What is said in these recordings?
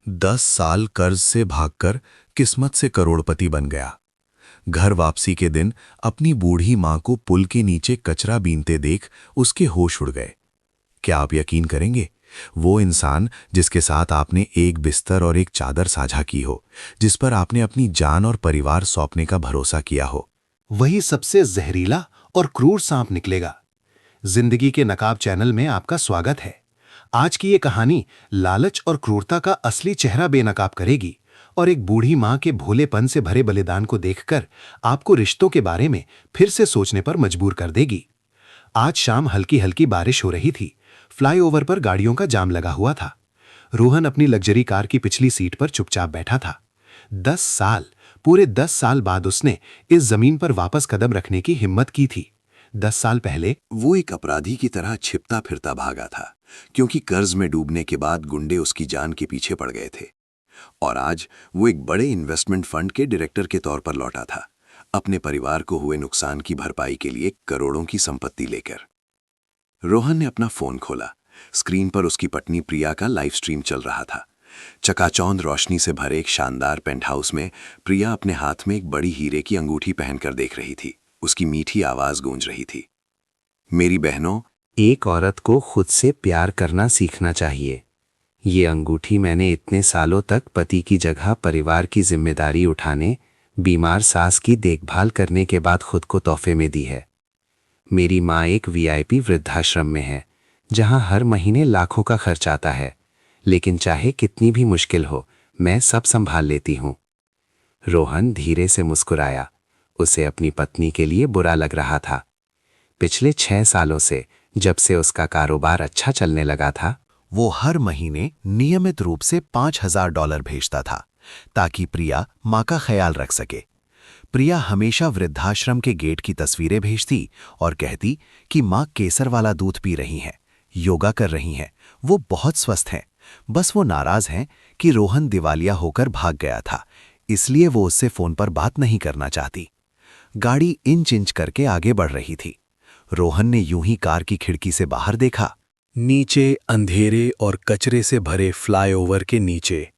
10 साल कर्ज से भागकर किस्मत से करोड़पति बन गया। घर वापसी के दिन अपनी बूढ़ी मां को पुल के नीचे कचरा बीनते देख उसके होश उड़ गए। क्या आप यकीन करेंगे, वो इंसान जिसके साथ आपने एक बिस्तर और एक चादर साझा की हो, जिस पर आपने अपनी जान और परिवार सौंपने का भरोसा किया हो, वही सबसे जहरीला और क्रूर सांप निकलेगा। जिंदगी के नकाब चैनल में आपका स्वागत है। आज की ये कहानी लालच और क्रूरता का असली चेहरा बेनकाब करेगी और एक बूढ़ी मां के भोलेपन से भरे बलिदान को देखकर आपको रिश्तों के बारे में फिर से सोचने पर मजबूर कर देगी। आज शाम हल्की हल्की बारिश हो रही थी। फ्लाईओवर पर गाड़ियों का जाम लगा हुआ था। रोहन अपनी लग्जरी कार की पिछली सीट पर चुपचाप बैठा था। 10 साल बाद उसने इस जमीन पर वापस कदम रखने की हिम्मत की थी। 10 साल पहले वो एक अपराधी की तरह छिपता फिरता भागा था, क्योंकि कर्ज में डूबने के बाद गुंडे उसकी जान के पीछे पड़ गए थे। और आज वो एक बड़े इन्वेस्टमेंट फंड के डायरेक्टर के तौर पर लौटा था, अपने परिवार को हुए नुकसान की भरपाई के लिए करोड़ों की संपत्ति लेकर। रोहन ने अपना फोन खोला। स्क्रीन पर उसकी पत्नी प्रिया का लाइव स्ट्रीम चल रहा था। चकाचौंध रोशनी से भरे एक शानदार पेंटहाउस में प्रिया अपने हाथ में एक बड़ी हीरे की अंगूठी पहनकर देख रही थी। उसकी मीठी आवाज गूंज रही थी, मेरी बहनों, एक औरत को खुद से प्यार करना सीखना चाहिए। ये अंगूठी मैंने इतने सालों तक पति की जगह परिवार की जिम्मेदारी उठाने, बीमार सास की देखभाल करने के बाद खुद को तोहफे में दी है। मेरी माँ एक वीआईपी वृद्धाश्रम में है, जहाँ हर महीने लाखों का खर्च आता है, लेकिन चाहे कितनी भी मुश्किल हो, मैं सब संभाल लेती हूँ। रोहन धीरे से मुस्कुराया। उसे अपनी पत्नी के लिए बुरा लग रहा था। पिछले 6 सालों से, जब से उसका कारोबार अच्छा चलने लगा था, वो हर महीने नियमित रूप से $5000 भेजता था, ताकि प्रिया मां का ख्याल रख सके। प्रिया हमेशा वृद्धाश्रम के गेट की तस्वीरें भेजती और कहती कि मां केसर वाला दूध पी रही हैं, योगा कर रही हैं, वो बहुत स्वस्थ हैं। बस वो नाराज हैं कि रोहन दिवालिया होकर भाग गया था, इसलिए वो उससे फोन पर बात नहीं करना चाहती। गाड़ी इंच इंच करके आगे बढ़ रही थी। रोहन ने यूं ही कार की खिड़की से बाहर देखा। नीचे अंधेरे और कचरे से भरे फ्लाईओवर के नीचे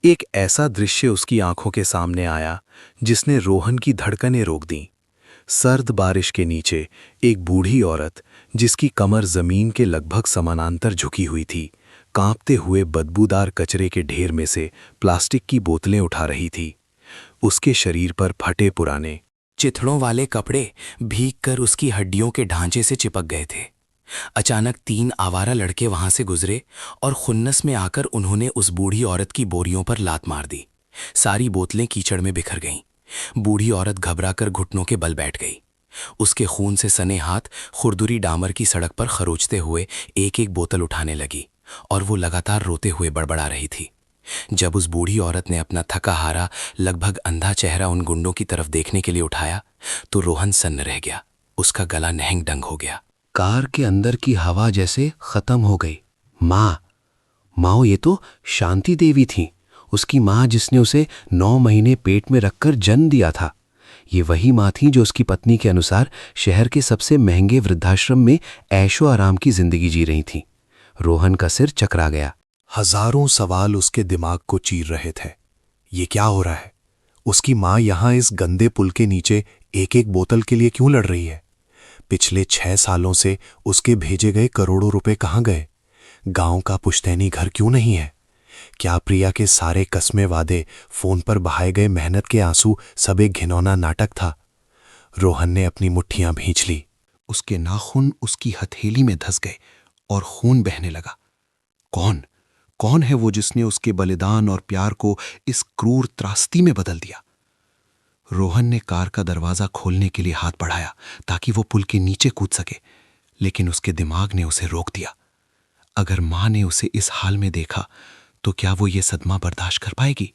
एक ऐसा दृश्य उसकी आंखों के सामने आया जिसने रोहन की धड़कनें रोक दीं। सर्द बारिश के नीचे एक बूढ़ी औरत, जिसकी कमर जमीन के लगभग समानांतर झुकी हुई थी, कांपते हुए बदबूदार कचरे के ढेर में से प्लास्टिक की बोतलें उठा रही थी। उसके शरीर पर फटे पुराने चिथड़ों वाले कपड़े भीगकर उसकी हड्डियों के ढांचे से चिपक गए थे। अचानक 3 आवारा लड़के वहां से गुजरे और खुन्नस में आकर उन्होंने उस बूढ़ी औरत की बोरियों पर लात मार दी। सारी बोतलें कीचड़ में बिखर गईं। बूढ़ी औरत घबराकर घुटनों के बल बैठ गई। उसके खून से सने हाथ खुरदुरी डामर की सड़क पर खरोचते हुए एक एक बोतल उठाने लगी और वो लगातार रोते हुए बड़बड़ा रही थी। जब उस बूढ़ी औरत ने अपना थका हारा, लगभग अंधा चेहरा उन गुंडों की तरफ देखने के लिए उठाया, तो रोहन सन्न रह गया। उसका गला नहंग डंग हो गया। कार के अंदर की हवा जैसे खत्म हो गई। माँ ये तो शांति देवी थी, उसकी माँ जिसने उसे 9 महीने पेट में रखकर जन्म दिया था। ये वही माँ थी जो उसकी पत्नी के अनुसार शहर के सबसे महंगे वृद्धाश्रम में ऐशो आराम की जिंदगी जी रही थी। रोहन का सिर चकरा गया। हजारों सवाल उसके दिमाग को चीर रहे थे। ये क्या हो रहा है? उसकी माँ यहां इस गंदे पुल के नीचे एक एक बोतल के लिए क्यों लड़ रही है? पिछले 6 सालों से उसके भेजे गए करोड़ों रुपए कहां गए? गांव का पुश्तैनी घर क्यों नहीं है? क्या प्रिया के सारे कस्मे वादे, फोन पर बहाए गए मेहनत के आंसू सब एक घिनौना नाटक था? रोहन ने अपनी मुट्ठियां भींच ली। उसके नाखून उसकी हथेली में धंस गए और खून बहने लगा। कौन है वो जिसने उसके बलिदान और प्यार को इस क्रूर त्रासदी में बदल दिया? रोहन ने कार का दरवाजा खोलने के लिए हाथ बढ़ाया ताकि वो पुल के नीचे कूद सके, लेकिन उसके दिमाग ने उसे रोक दिया। अगर मां ने उसे इस हाल में देखा तो क्या वो ये सदमा बर्दाश्त कर पाएगी?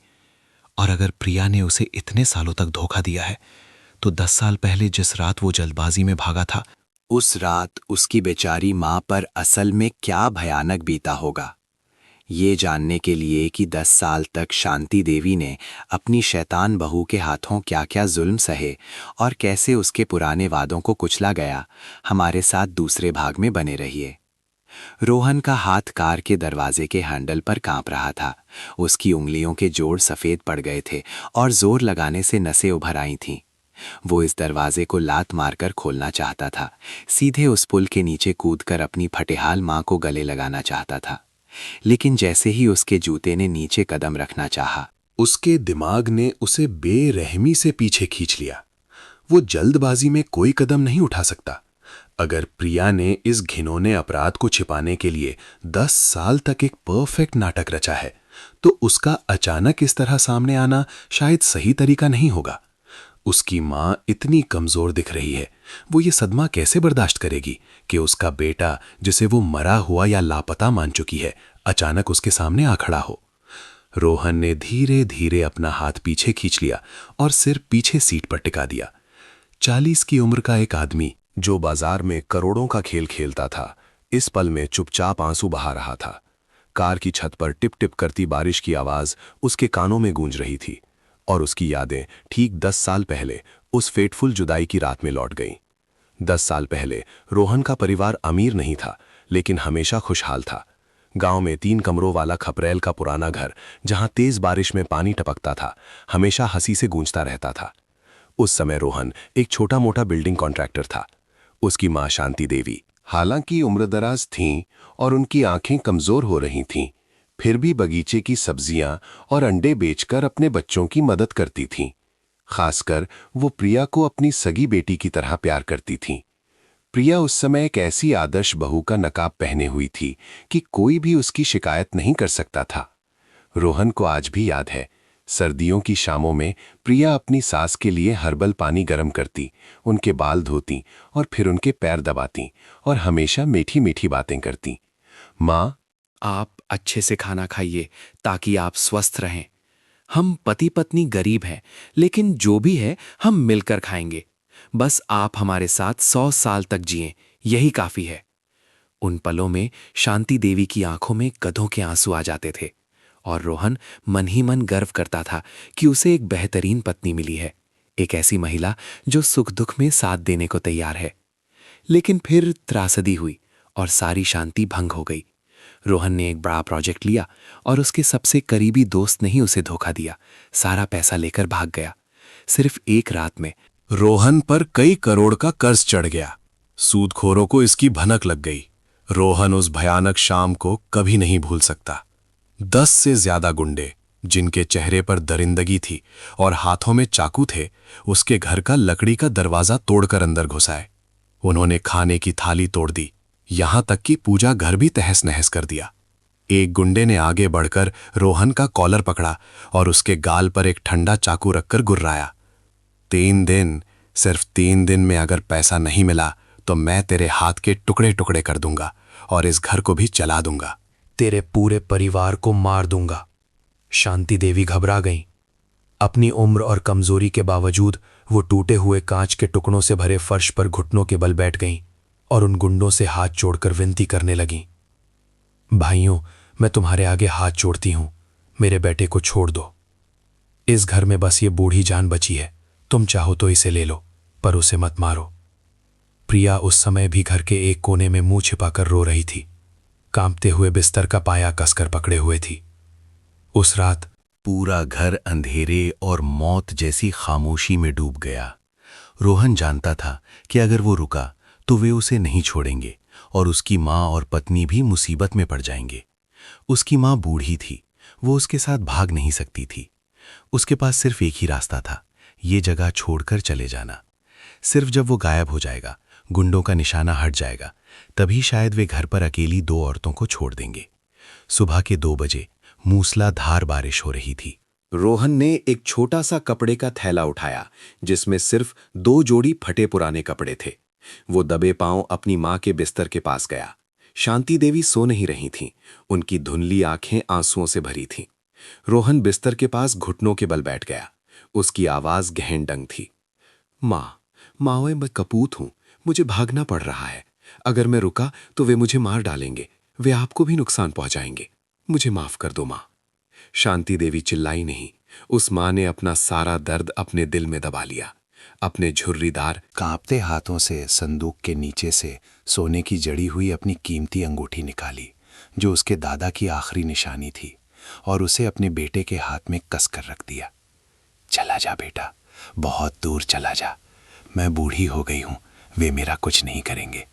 और अगर प्रिया ने उसे इतने सालों तक धोखा दिया है, तो 10 साल पहले जिस रात वो जल्दबाजी में भागा था, उस रात उसकी बेचारी मां पर असल में क्या भयानक बीता होगा, ये जानने के लिए कि 10 साल तक शांति देवी ने अपनी शैतान बहू के हाथों क्या क्या जुल्म सहे और कैसे उसके पुराने वादों को कुचला गया, हमारे साथ दूसरे भाग में बने रहिए। रोहन का हाथ कार के दरवाजे के हैंडल पर कांप रहा था। उसकी उंगलियों के जोड़ सफ़ेद पड़ गए थे और जोर लगाने से नसें उभर आई थीं। वो इस दरवाजे को लात मारकर खोलना चाहता था, सीधे उस पुल के नीचे कूदकर अपनी फटेहाल माँ को गले लगाना चाहता था। लेकिन जैसे ही उसके जूते ने नीचे कदम रखना चाहा, उसके दिमाग ने उसे बेरहमी से पीछे खींच लिया। वो जल्दबाजी में कोई कदम नहीं उठा सकता। अगर प्रिया ने इस घिनौने अपराध को छिपाने के लिए 10 साल तक एक परफेक्ट नाटक रचा है, तो उसका अचानक इस तरह सामने आना शायद सही तरीका नहीं होगा। उसकी माँ इतनी कमजोर दिख रही है, वो ये सदमा कैसे बर्दाश्त करेगी कि उसका बेटा, जिसे वो मरा हुआ या लापता मान चुकी है, अचानक उसके सामने आ खड़ा हो। रोहन ने धीरे धीरे अपना हाथ पीछे खींच लिया और सिर पीछे सीट पर टिका दिया। 40 की उम्र का एक आदमी जो बाजार में करोड़ों का खेल खेलता था, इस पल में चुपचाप आंसू बहा रहा था। कार की छत पर टिप टिप करती बारिश की आवाज उसके कानों में गूंज रही थी और उसकी यादें ठीक 10 साल पहले उस फेटफुल जुदाई की रात में लौट गईं। 10 साल पहले रोहन का परिवार अमीर नहीं था, लेकिन हमेशा खुशहाल था। गांव में 3 कमरों वाला खपरेल का पुराना घर, जहां तेज बारिश में पानी टपकता था, हमेशा हंसी से गूंजता रहता था। उस समय रोहन एक छोटा मोटा बिल्डिंग कॉन्ट्रैक्टर था। उसकी मां शांति देवी हालांकि उम्रदराज थीं और उनकी आंखें कमजोर हो रही थीं, फिर भी बगीचे की सब्जियां और अंडे बेचकर अपने बच्चों की मदद करती थीं। खासकर वो प्रिया को अपनी सगी बेटी की तरह प्यार करती थीं। प्रिया उस समय एक ऐसी आदर्श बहू का नकाब पहने हुई थी कि कोई भी उसकी शिकायत नहीं कर सकता था। रोहन को आज भी याद है, सर्दियों की शामों में प्रिया अपनी सास के लिए हर्बल पानी गर्म करती, उनके बाल धोती और फिर उनके पैर दबाती और हमेशा मीठी मीठी बातें करती। माँ, आप अच्छे से खाना खाइए ताकि आप स्वस्थ रहें। हम पति पत्नी गरीब हैं, लेकिन जो भी है हम मिलकर खाएंगे। बस आप हमारे साथ 100 साल तक जिएं, यही काफी है। उन पलों में शांति देवी की आंखों में गधों के आंसू आ जाते थे और रोहन मन ही मन गर्व करता था कि उसे एक बेहतरीन पत्नी मिली है, एक ऐसी महिला जो सुख दुख में साथ देने को तैयार है। लेकिन फिर त्रासदी हुई और सारी शांति भंग हो गई। रोहन ने एक बड़ा प्रोजेक्ट लिया और उसके सबसे करीबी दोस्त ने ही उसे धोखा दिया, सारा पैसा लेकर भाग गया। सिर्फ एक रात में रोहन पर कई करोड़ का कर्ज चढ़ गया। सूदखोरों को इसकी भनक लग गई। रोहन उस भयानक शाम को कभी नहीं भूल सकता। 10 से ज्यादा गुंडे, जिनके चेहरे पर दरिंदगी थी और हाथों में चाकू थे, उसके घर का लकड़ी का दरवाजा तोड़कर अंदर घुसाए। उन्होंने खाने की थाली तोड़ दी, यहां तक कि पूजा घर भी तहस नहस कर दिया। एक गुंडे ने आगे बढ़कर रोहन का कॉलर पकड़ा और उसके गाल पर एक ठंडा चाकू रखकर गुर्राया। 3 दिन, सिर्फ 3 दिन में अगर पैसा नहीं मिला तो मैं तेरे हाथ के टुकड़े टुकड़े कर दूंगा और इस घर को भी जला दूंगा। तेरे पूरे परिवार को मार दूंगा। शांति देवी घबरा गईं। अपनी उम्र और कमजोरी के बावजूद वो टूटे हुए कांच के टुकड़ों से भरे फर्श पर घुटनों के बल बैठ गईं और उन गुंडों से हाथ जोड़कर विनती करने लगीं। भाइयों, मैं तुम्हारे आगे हाथ जोड़ती हूं, मेरे बेटे को छोड़ दो। इस घर में बस ये बूढ़ी जान बची है, तुम चाहो तो इसे ले लो, पर उसे मत मारो। प्रिया उस समय भी घर के एक कोने में मुंह छिपाकर रो रही थी, कांपते हुए बिस्तर का पाया कसकर पकड़े हुए थी। उस रात पूरा घर अंधेरे और मौत जैसी खामोशी में डूब गया। रोहन जानता था कि अगर वो रुका तो वे उसे नहीं छोड़ेंगे और उसकी माँ और पत्नी भी मुसीबत में पड़ जाएंगे। उसकी माँ बूढ़ी थी, वो उसके साथ भाग नहीं सकती थी। उसके पास सिर्फ एक ही रास्ता था, ये जगह छोड़कर चले जाना। सिर्फ जब वो गायब हो जाएगा, गुंडों का निशाना हट जाएगा, तभी शायद वे घर पर अकेली 2 औरतों को छोड़ देंगे। सुबह के 2 बजे मूसलाधार बारिश हो रही थी। रोहन ने एक छोटा सा कपड़े का थैला उठाया जिसमें सिर्फ 2 जोड़ी फटे पुराने कपड़े थे। वो दबे पांव अपनी मां के बिस्तर के पास गया। शांति देवी सो नहीं रही थीं, उनकी धुंधली आंखें आंसुओं से भरी थीं। रोहन बिस्तर के पास घुटनों के बल बैठ गया। उसकी आवाज गहन डंग थी। माँ, मैं कपूत हूं, मुझे भागना पड़ रहा है। अगर मैं रुका तो वे मुझे मार डालेंगे, वे आपको भी नुकसान पहुंचाएंगे। मुझे माफ कर दो माँ। शांति देवी चिल्लाई नहीं। उस माँ ने अपना सारा दर्द अपने दिल में दबा लिया। अपने झुर्रीदार कांपते हाथों से संदूक के नीचे से सोने की जड़ी हुई अपनी कीमती अंगूठी निकाली, जो उसके दादा की आखिरी निशानी थी, और उसे अपने बेटे के हाथ में कसकर रख दिया। चला जा बेटा, बहुत दूर चला जा। मैं बूढ़ी हो गई हूं, वे मेरा कुछ नहीं करेंगे।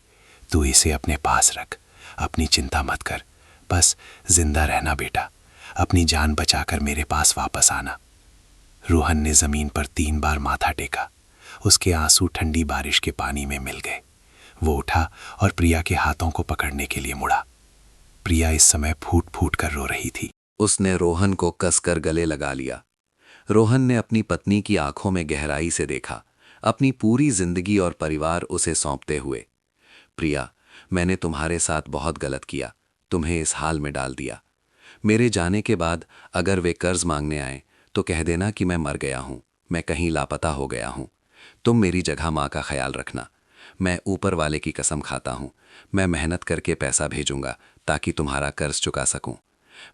तू इसे अपने पास रख, अपनी चिंता मत कर। बस जिंदा रहना बेटा, अपनी जान बचाकर मेरे पास वापस आना। रोहन ने जमीन पर 3 बार माथा टेका। उसके आंसू ठंडी बारिश के पानी में मिल गए। वो उठा और प्रिया के हाथों को पकड़ने के लिए मुड़ा। प्रिया इस समय फूट फूट कर रो रही थी। उसने रोहन को कसकर गले लगा लिया। रोहन ने अपनी पत्नी की आंखों में गहराई से देखा, अपनी पूरी जिंदगी और परिवार उसे सौंपते हुए। प्रिया, मैंने तुम्हारे साथ बहुत गलत किया, तुम्हें इस हाल में डाल दिया। मेरे जाने के बाद अगर वे कर्ज मांगने आए तो कह देना कि मैं मर गया हूं, मैं कहीं लापता हो गया हूं। तुम मेरी जगह माँ का ख्याल रखना। मैं ऊपर वाले की कसम खाता हूं, मैं मेहनत करके पैसा भेजूंगा ताकि तुम्हारा कर्ज चुका सकूं।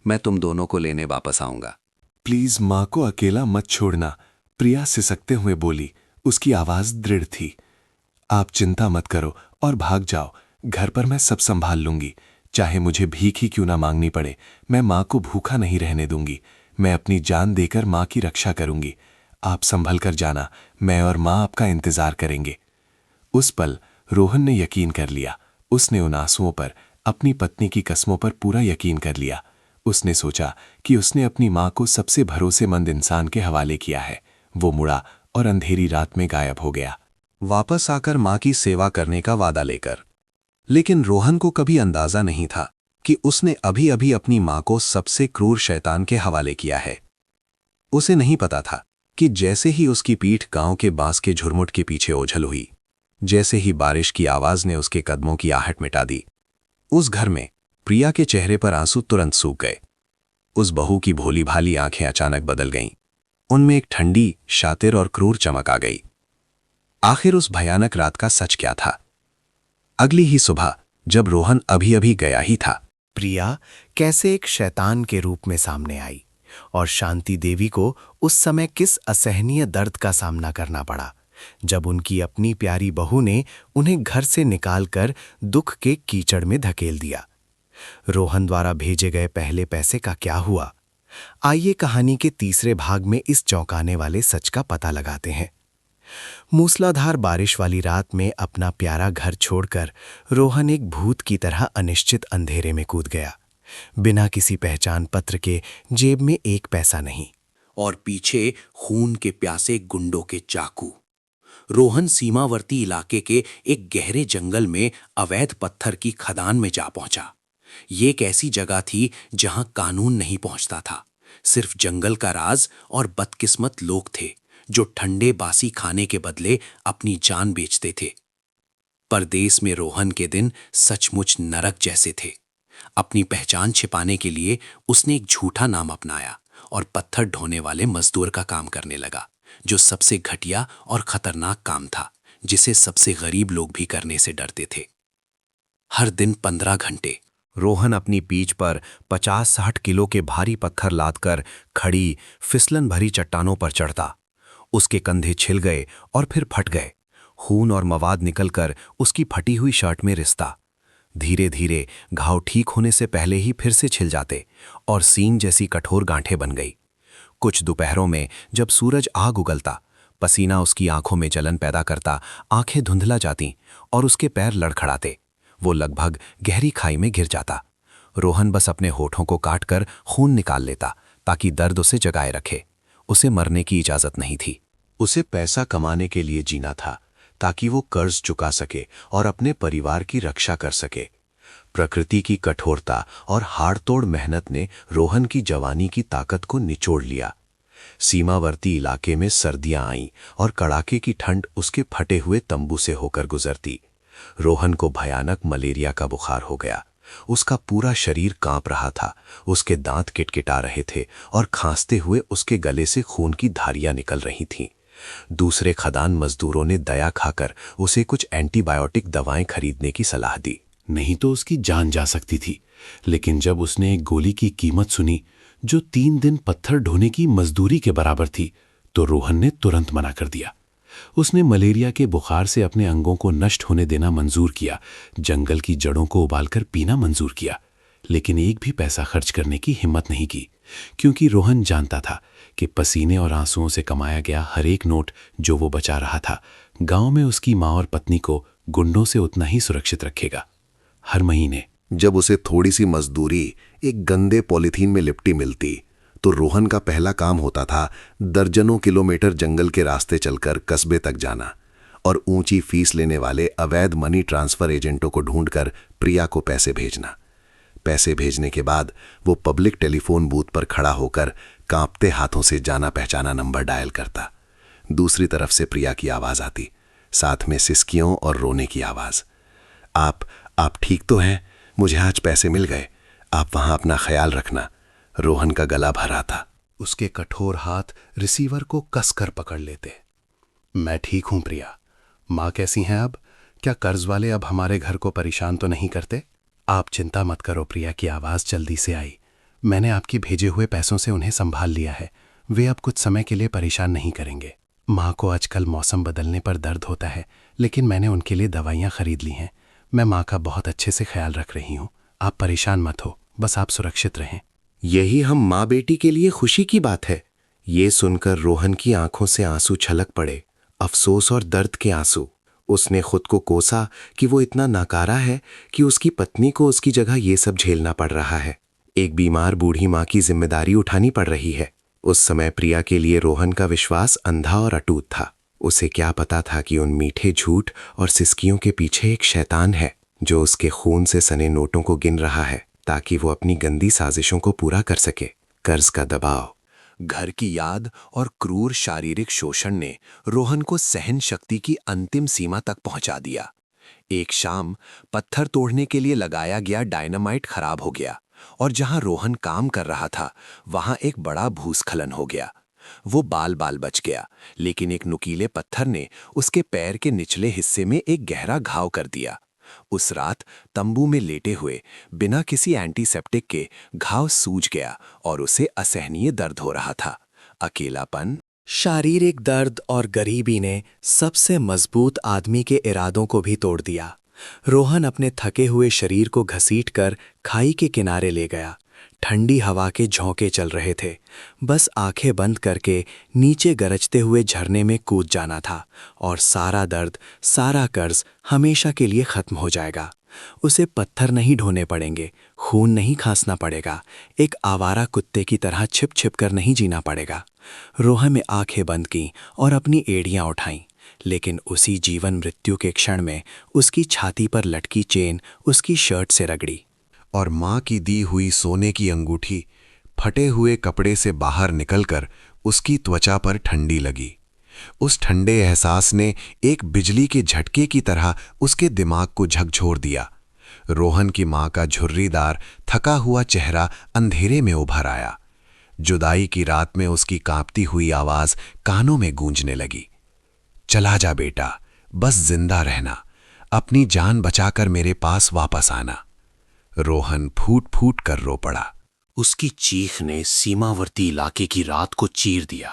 मैं तुम दोनों को लेने वापस आऊंगा। प्लीज माँ को अकेला मत छोड़ना, प्रिया सिसकते हुए बोली। उसकी आवाज दृढ़ थी। आप चिंता मत करो और भाग जाओ, घर पर मैं सब संभाल लूंगी। चाहे मुझे भीख ही क्यों ना मांगनी पड़े, मैं माँ को भूखा नहीं रहने दूंगी। मैं अपनी जान देकर माँ की रक्षा करूंगी। आप संभल कर जाना, मैं और माँ आपका इंतजार करेंगे। उस पल रोहन ने यकीन कर लिया। उसने उन आंसुओं पर, अपनी पत्नी की कस्मों पर पूरा यकीन कर लिया। उसने सोचा कि उसने अपनी माँ को सबसे भरोसेमंद इंसान के हवाले किया है। वो मुड़ा और अंधेरी रात में गायब हो गया, वापस आकर माँ की सेवा करने का वादा लेकर। लेकिन रोहन को कभी अंदाजा नहीं था कि उसने अभी अभी अपनी माँ को सबसे क्रूर शैतान के हवाले किया है। उसे नहीं पता था कि जैसे ही उसकी पीठ गांव के बांस के झुरमुट के पीछे ओझल हुई, जैसे ही बारिश की आवाज ने उसके कदमों की आहट मिटा दी, उस घर में प्रिया के चेहरे पर आंसू तुरंत सूख गए। उस बहू की भोली भाली आंखें अचानक बदल गईं। उनमें एक ठंडी, शातिर और क्रूर चमक आ गई। आखिर उस भयानक रात का सच क्या था? अगली ही सुबह जब रोहन अभी अभी गया ही था, प्रिया कैसे एक शैतान के रूप में सामने आई और शांति देवी को उस समय किस असहनीय दर्द का सामना करना पड़ा जब उनकी अपनी प्यारी बहू ने उन्हें घर से निकालकर दुख के कीचड़ में धकेल दिया। रोहन द्वारा भेजे गए पहले पैसे का क्या हुआ? आइए कहानी के तीसरे भाग में इस चौंकाने वाले सच का पता लगाते हैं। मूसलाधार बारिश वाली रात में अपना प्यारा घर छोड़कर रोहन एक भूत की तरह अनिश्चित अंधेरे में कूद गया। बिना किसी पहचान पत्र के, जेब में 1 पैसा नहीं और पीछे खून के प्यासे गुंडों के चाकू। रोहन सीमावर्ती इलाके के एक गहरे जंगल में अवैध पत्थर की खदान में जा पहुंचा। ये एक ऐसी जगह थी जहां कानून नहीं पहुंचता था, सिर्फ जंगल का राज और बदकिस्मत लोग थे जो ठंडे बासी खाने के बदले अपनी जान बेचते थे। परदेस में रोहन के दिन सचमुच नरक जैसे थे। अपनी पहचान छिपाने के लिए उसने एक झूठा नाम अपनाया और पत्थर ढोने वाले मजदूर का काम करने लगा, जो सबसे घटिया और खतरनाक काम था, जिसे सबसे गरीब लोग भी करने से डरते थे। हर दिन 15 घंटे रोहन अपनी पीठ पर 50-60 किलो के भारी पत्थर लादकर खड़ी फिसलन भरी चट्टानों पर चढ़ता। उसके कंधे छिल गए और फिर फट गए। खून और मवाद निकलकर उसकी फटी हुई शर्ट में रिश्ता। धीरे धीरे घाव ठीक होने से पहले ही फिर से छिल जाते और सींग जैसी कठोर गांठें बन गई। कुछ दोपहरों में जब सूरज आग उगलता, पसीना उसकी आंखों में जलन पैदा करता, आंखें धुंधला जाती और उसके पैर लड़खड़ाते। वो लगभग गहरी खाई में गिर जाता। रोहन बस अपने होठों को काटकर खून निकाल लेता ताकि दर्द उसे जगाए रखे। उसे मरने की इजाजत नहीं थी। उसे पैसा कमाने के लिए जीना था ताकि वो कर्ज चुका सके और अपने परिवार की रक्षा कर सके। प्रकृति की कठोरता और हाड़तोड़ मेहनत ने रोहन की जवानी की ताकत को निचोड़ लिया। सीमावर्ती इलाके में सर्दियां आईं और कड़ाके की ठंड उसके फटे हुए तंबू से होकर गुजरती। रोहन को भयानक मलेरिया का बुखार हो गया। उसका पूरा शरीर कांप रहा था, उसके दांत किटकिटा रहे थे और खांसते हुए उसके गले से खून की धारियां निकल रही थीं। दूसरे खदान मजदूरों ने दया खाकर उसे कुछ एंटीबायोटिक दवाएं खरीदने की सलाह दी। नहीं तो उसकी जान जा सकती थी, लेकिन जब उसने एक गोली की कीमत सुनी जो 3 दिन पत्थर ढोने की मजदूरी के बराबर थी, तो रोहन ने तुरंत मना कर दिया। उसने मलेरिया के बुखार से अपने अंगों को नष्ट होने देना मंजूर किया, जंगल की जड़ों को उबालकर पीना मंजूर किया, लेकिन एक भी पैसा खर्च करने की हिम्मत नहीं की, क्योंकि रोहन जानता था कि पसीने और आंसुओं से कमाया गया हर एक नोट जो वो बचा रहा था, गांव में उसकी माँ और पत्नी को गुंडों से उतना ही सुरक्षित रखेगा। हर महीने जब उसे थोड़ी सी मजदूरी एक गंदे पॉलीथीन में लिपटी मिलती, तो रोहन का पहला काम होता था दर्जनों किलोमीटर जंगल के रास्ते चलकर कस्बे तक जाना और ऊंची फीस लेने वाले अवैध मनी ट्रांसफर एजेंटों को ढूंढकर प्रिया को पैसे भेजना। पैसे भेजने के बाद वो पब्लिक टेलीफोन बूथ पर खड़ा होकर कांपते हाथों से जाना पहचाना नंबर डायल करता। दूसरी तरफ से प्रिया की आवाज आती, साथ में सिसकियों और रोने की आवाज। आप ठीक तो हैं? मुझे आज पैसे मिल गए, आप वहां अपना ख्याल रखना। रोहन का गला भरा था। उसके कठोर हाथ रिसीवर को कसकर पकड़ लेते। मैं ठीक हूं प्रिया। माँ कैसी हैं अब? क्या कर्ज वाले अब हमारे घर को परेशान तो नहीं करते? आप चिंता मत करो, प्रिया की आवाज जल्दी से आई। मैंने आपकी भेजे हुए पैसों से उन्हें संभाल लिया है, वे अब कुछ समय के लिए परेशान नहीं करेंगे। माँ को आजकल मौसम बदलने पर दर्द होता है, लेकिन मैंने उनके लिए दवाइयाँ खरीद ली हैं। मैं माँ का बहुत अच्छे से ख्याल रख रही हूँ। आप परेशान मत हो, बस आप सुरक्षित रहें। यही हम माँ बेटी के लिए खुशी की बात है। ये सुनकर रोहन की आंखों से आंसू छलक पड़े, अफसोस और दर्द के आंसू। उसने खुद को कोसा कि वो इतना नाकारा है कि उसकी पत्नी को उसकी जगह ये सब झेलना पड़ रहा है। एक बीमार बूढ़ी माँ की जिम्मेदारी उठानी पड़ रही है। उस समय प्रिया के लिए रोहन का विश्वास अंधा और अटूट था। उसे क्या पता था कि उन मीठे झूठ और सिसकियों के पीछे एक शैतान है जो उसके खून से सने नोटों को गिन रहा है ताकि वो अपनी गंदी साजिशों को पूरा कर सके। कर्ज का दबाव, घर की याद और क्रूर शारीरिक शोषण ने रोहन को सहन शक्ति की अंतिम सीमा तक पहुंचा दिया। एक शाम पत्थर तोड़ने के लिए लगाया गया डायनामाइट खराब हो गया और जहां रोहन काम कर रहा था वहां एक बड़ा भूस्खलन हो गया। वो बाल बच गया, लेकिन एक नुकीले पत्थर ने उसके पैर के निचले हिस्से में एक गहरा घाव कर दिया। उस रात तंबू में लेटे हुए बिना किसी एंटीसेप्टिक के घाव सूज गया और उसे असहनीय दर्द हो रहा था। अकेलापन, शारीरिक दर्द और गरीबी ने सबसे मजबूत आदमी के इरादों को भी तोड़ दिया। रोहन अपने थके हुए शरीर को घसीटकर खाई के किनारे ले गया। ठंडी हवा के झोंके चल रहे थे। बस आंखें बंद करके नीचे गरजते हुए झरने में कूद जाना था और सारा दर्द, सारा कर्ज हमेशा के लिए खत्म हो जाएगा। उसे पत्थर नहीं ढोने पड़ेंगे, खून नहीं खांसना पड़ेगा, एक आवारा कुत्ते की तरह छिप छिप कर नहीं जीना पड़ेगा। रोहन ने आंखें बंद की और अपनी एड़ियां उठाईं, लेकिन उसी जीवन मृत्यु के क्षण में उसकी छाती पर लटकी चेन उसकी शर्ट से रगड़ी और माँ की दी हुई सोने की अंगूठी फटे हुए कपड़े से बाहर निकलकर उसकी त्वचा पर ठंडी लगी। उस ठंडे एहसास ने एक बिजली के झटके की तरह उसके दिमाग को झकझोर दिया। रोहन की माँ का झुर्रीदार थका हुआ चेहरा अंधेरे में उभर आया। जुदाई की रात में उसकी कांपती हुई आवाज कानों में गूंजने लगी। चला जा बेटा, बस जिंदा रहना, अपनी जान बचाकर मेरे पास वापस आना। रोहन फूट फूट कर रो पड़ा। उसकी चीख ने सीमावर्ती इलाके की रात को चीर दिया।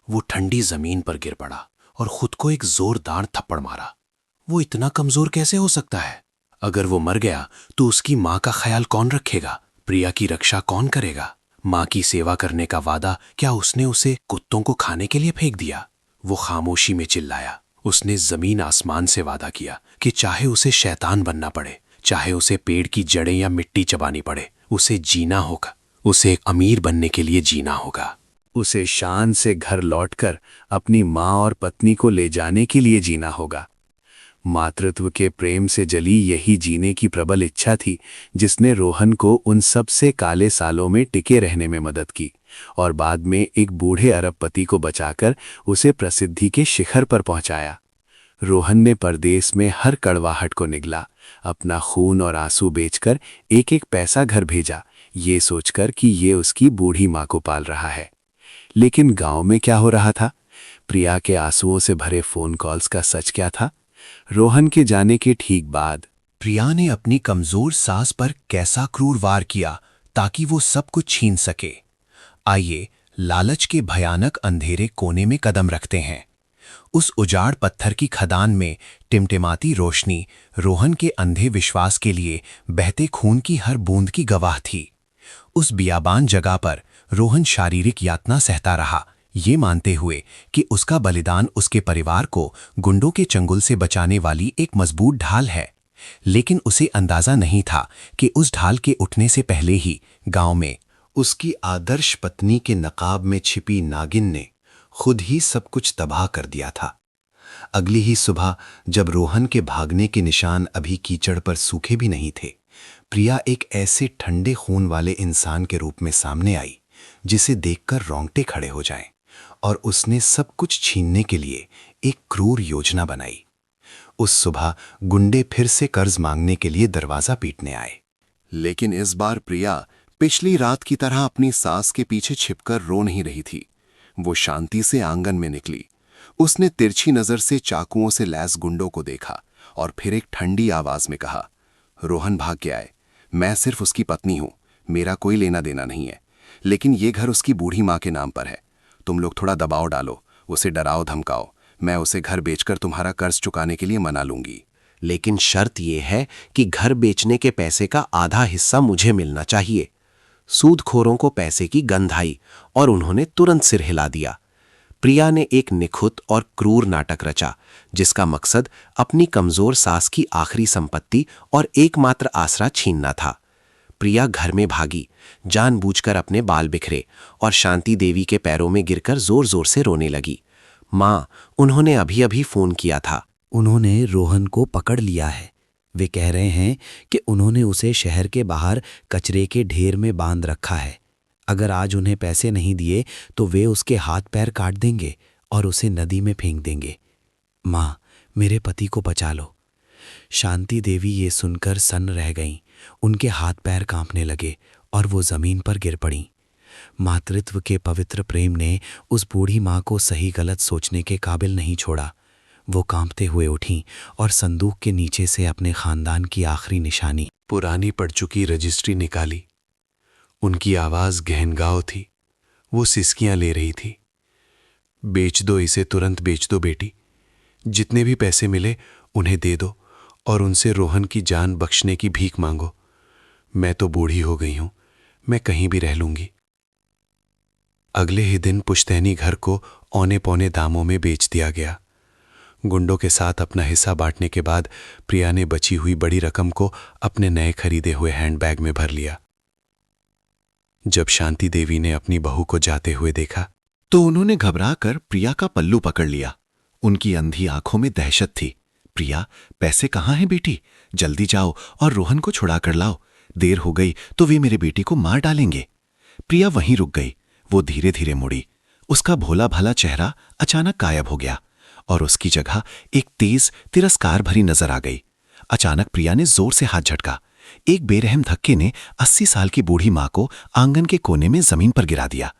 वो ठंडी जमीन पर गिर पड़ा और खुद को एक जोरदार थप्पड़ मारा। वो इतना कमजोर कैसे हो सकता है? अगर वो मर गया तो उसकी माँ का ख्याल कौन रखेगा? प्रिया की रक्षा कौन करेगा? माँ की सेवा करने का वादा क्या उसने उसे कुत्तों को खाने के लिए फेंक दिया? वो खामोशी में चिल्लाया। उसने जमीन आसमान से वादा किया कि चाहे उसे शैतान बनना पड़े, चाहे उसे पेड़ की जड़ें या मिट्टी चबानी पड़े, उसे जीना होगा। उसे एक अमीर बनने के लिए जीना होगा। उसे शान से घर लौटकर अपनी माँ और पत्नी को ले जाने के लिए जीना होगा। मातृत्व के प्रेम से जली यही जीने की प्रबल इच्छा थी जिसने रोहन को उन सबसे काले सालों में टिके रहने में मदद की और बाद में एक बूढ़े अरबपति को बचाकर उसे प्रसिद्धि के शिखर पर पहुंचाया। रोहन ने परदेश में हर कड़वाहट को निगला, अपना खून और आंसू बेचकर एक एक पैसा घर भेजा, ये सोचकर कि ये उसकी बूढ़ी माँ को पाल रहा है। लेकिन गांव में क्या हो रहा था? प्रिया के आंसुओं से भरे फोन कॉल्स का सच क्या था? रोहन के जाने के ठीक बाद प्रिया ने अपनी कमजोर सास पर कैसा क्रूर वार किया ताकि वो सब कुछ छीन सके। आइए लालच के भयानक अंधेरे कोने में कदम रखते हैं। उस उजाड़ पत्थर की खदान में टिमटिमाती रोशनी रोहन के अंधे विश्वास के लिए बहते खून की हर बूंद की गवाह थी। उस बियाबान जगह पर रोहन शारीरिक यातना सहता रहा, ये मानते हुए कि उसका बलिदान उसके परिवार को गुंडों के चंगुल से बचाने वाली एक मजबूत ढाल है। लेकिन उसे अंदाजा नहीं था कि उस ढाल के उठने से पहले ही गांव में उसकी आदर्श पत्नी के नकाब में छिपी नागिन ने खुद ही सब कुछ तबाह कर दिया था। अगली ही सुबह जब रोहन के भागने के निशान अभी कीचड़ पर सूखे भी नहीं थे, प्रिया एक ऐसे ठंडे खून वाले इंसान के रूप में सामने आई जिसे देखकर रोंगटे खड़े हो जाएं, और उसने सब कुछ छीनने के लिए एक क्रूर योजना बनाई। उस सुबह गुंडे फिर से कर्ज मांगने के लिए दरवाजा पीटने आए, लेकिन इस बार प्रिया पिछली रात की तरह अपनी सास के पीछे छिपकर रो नहीं रही थी। वो शांति से आंगन में निकली। उसने तिरछी नजर से चाकुओं से लैस गुंडों को देखा और फिर एक ठंडी आवाज में कहा, रोहन भाग के आए। मैं सिर्फ उसकी पत्नी हूं, मेरा कोई लेना देना नहीं है, लेकिन ये घर उसकी बूढ़ी माँ के नाम पर है। तुम लोग थोड़ा दबाव डालो, उसे डराओ धमकाओ, मैं उसे घर बेचकर तुम्हारा कर्ज चुकाने के लिए मना लूंगी। लेकिन शर्त यह है कि घर बेचने के पैसे का आधा हिस्सा मुझे मिलना चाहिए। सूदखोरों को पैसे की गंध आई और उन्होंने तुरंत सिर हिला दिया। प्रिया ने एक निखुत और क्रूर नाटक रचा जिसका मकसद अपनी कमजोर सास की आखिरी संपत्ति और एकमात्र आसरा छीनना था। प्रिया घर में भागी, जानबूझकर अपने बाल बिखरे और शांति देवी के पैरों में गिरकर जोर जोर से रोने लगी। माँ, उन्होंने अभी अभी फोन किया था। उन्होंने रोहन को पकड़ लिया है। वे कह रहे हैं कि उन्होंने उसे शहर के बाहर कचरे के ढेर में बांध रखा है। अगर आज उन्हें पैसे नहीं दिए तो वे उसके हाथ पैर काट देंगे और उसे नदी में फेंक देंगे। माँ, मेरे पति को बचा लो। शांति देवी ये सुनकर सन्न रह गईं। उनके हाथ पैर कांपने लगे और वो जमीन पर गिर पड़ीं। मातृत्व के पवित्र प्रेम ने उस बूढ़ी माँ को सही गलत सोचने के काबिल नहीं छोड़ा। वो कांपते हुए उठीं और संदूक के नीचे से अपने खानदान की आखिरी निशानी, पुरानी पड़ चुकी रजिस्ट्री निकाली। उनकी आवाज गहनगांव थी। वो सिसकियां ले रही थी। बेच दो इसे, तुरंत बेच दो बेटी। जितने भी पैसे मिले उन्हें दे दो और उनसे रोहन की जान बख्शने की भीख मांगो। मैं तो बूढ़ी हो गई हूं, मैं कहीं भी रह लूंगी। अगले ही दिन पुश्तैनी घर को औने पौने दामों में बेच दिया गया। गुंडों के साथ अपना हिस्सा बांटने के बाद प्रिया ने बची हुई बड़ी रकम को अपने नए खरीदे हुए हैंडबैग में भर लिया। जब शांति देवी ने अपनी बहू को जाते हुए देखा तो उन्होंने घबराकर प्रिया का पल्लू पकड़ लिया। उनकी अंधी आंखों में दहशत थी। प्रिया, पैसे कहाँ हैं बेटी? जल्दी जाओ और रोहन को छुड़ा कर लाओ। देर हो गई तो वे मेरे बेटी को मार डालेंगे। प्रिया वहीं रुक गई। वो धीरे धीरे मुड़ी। उसका भोला भाला चेहरा अचानक गायब हो गया और उसकी जगह एक तेज तिरस्कार भरी नजर आ गई। अचानक प्रिया ने जोर से हाथ झटका। एक बेरहम धक्के ने 80 साल की बूढ़ी मां को आंगन के कोने में जमीन पर गिरा दिया।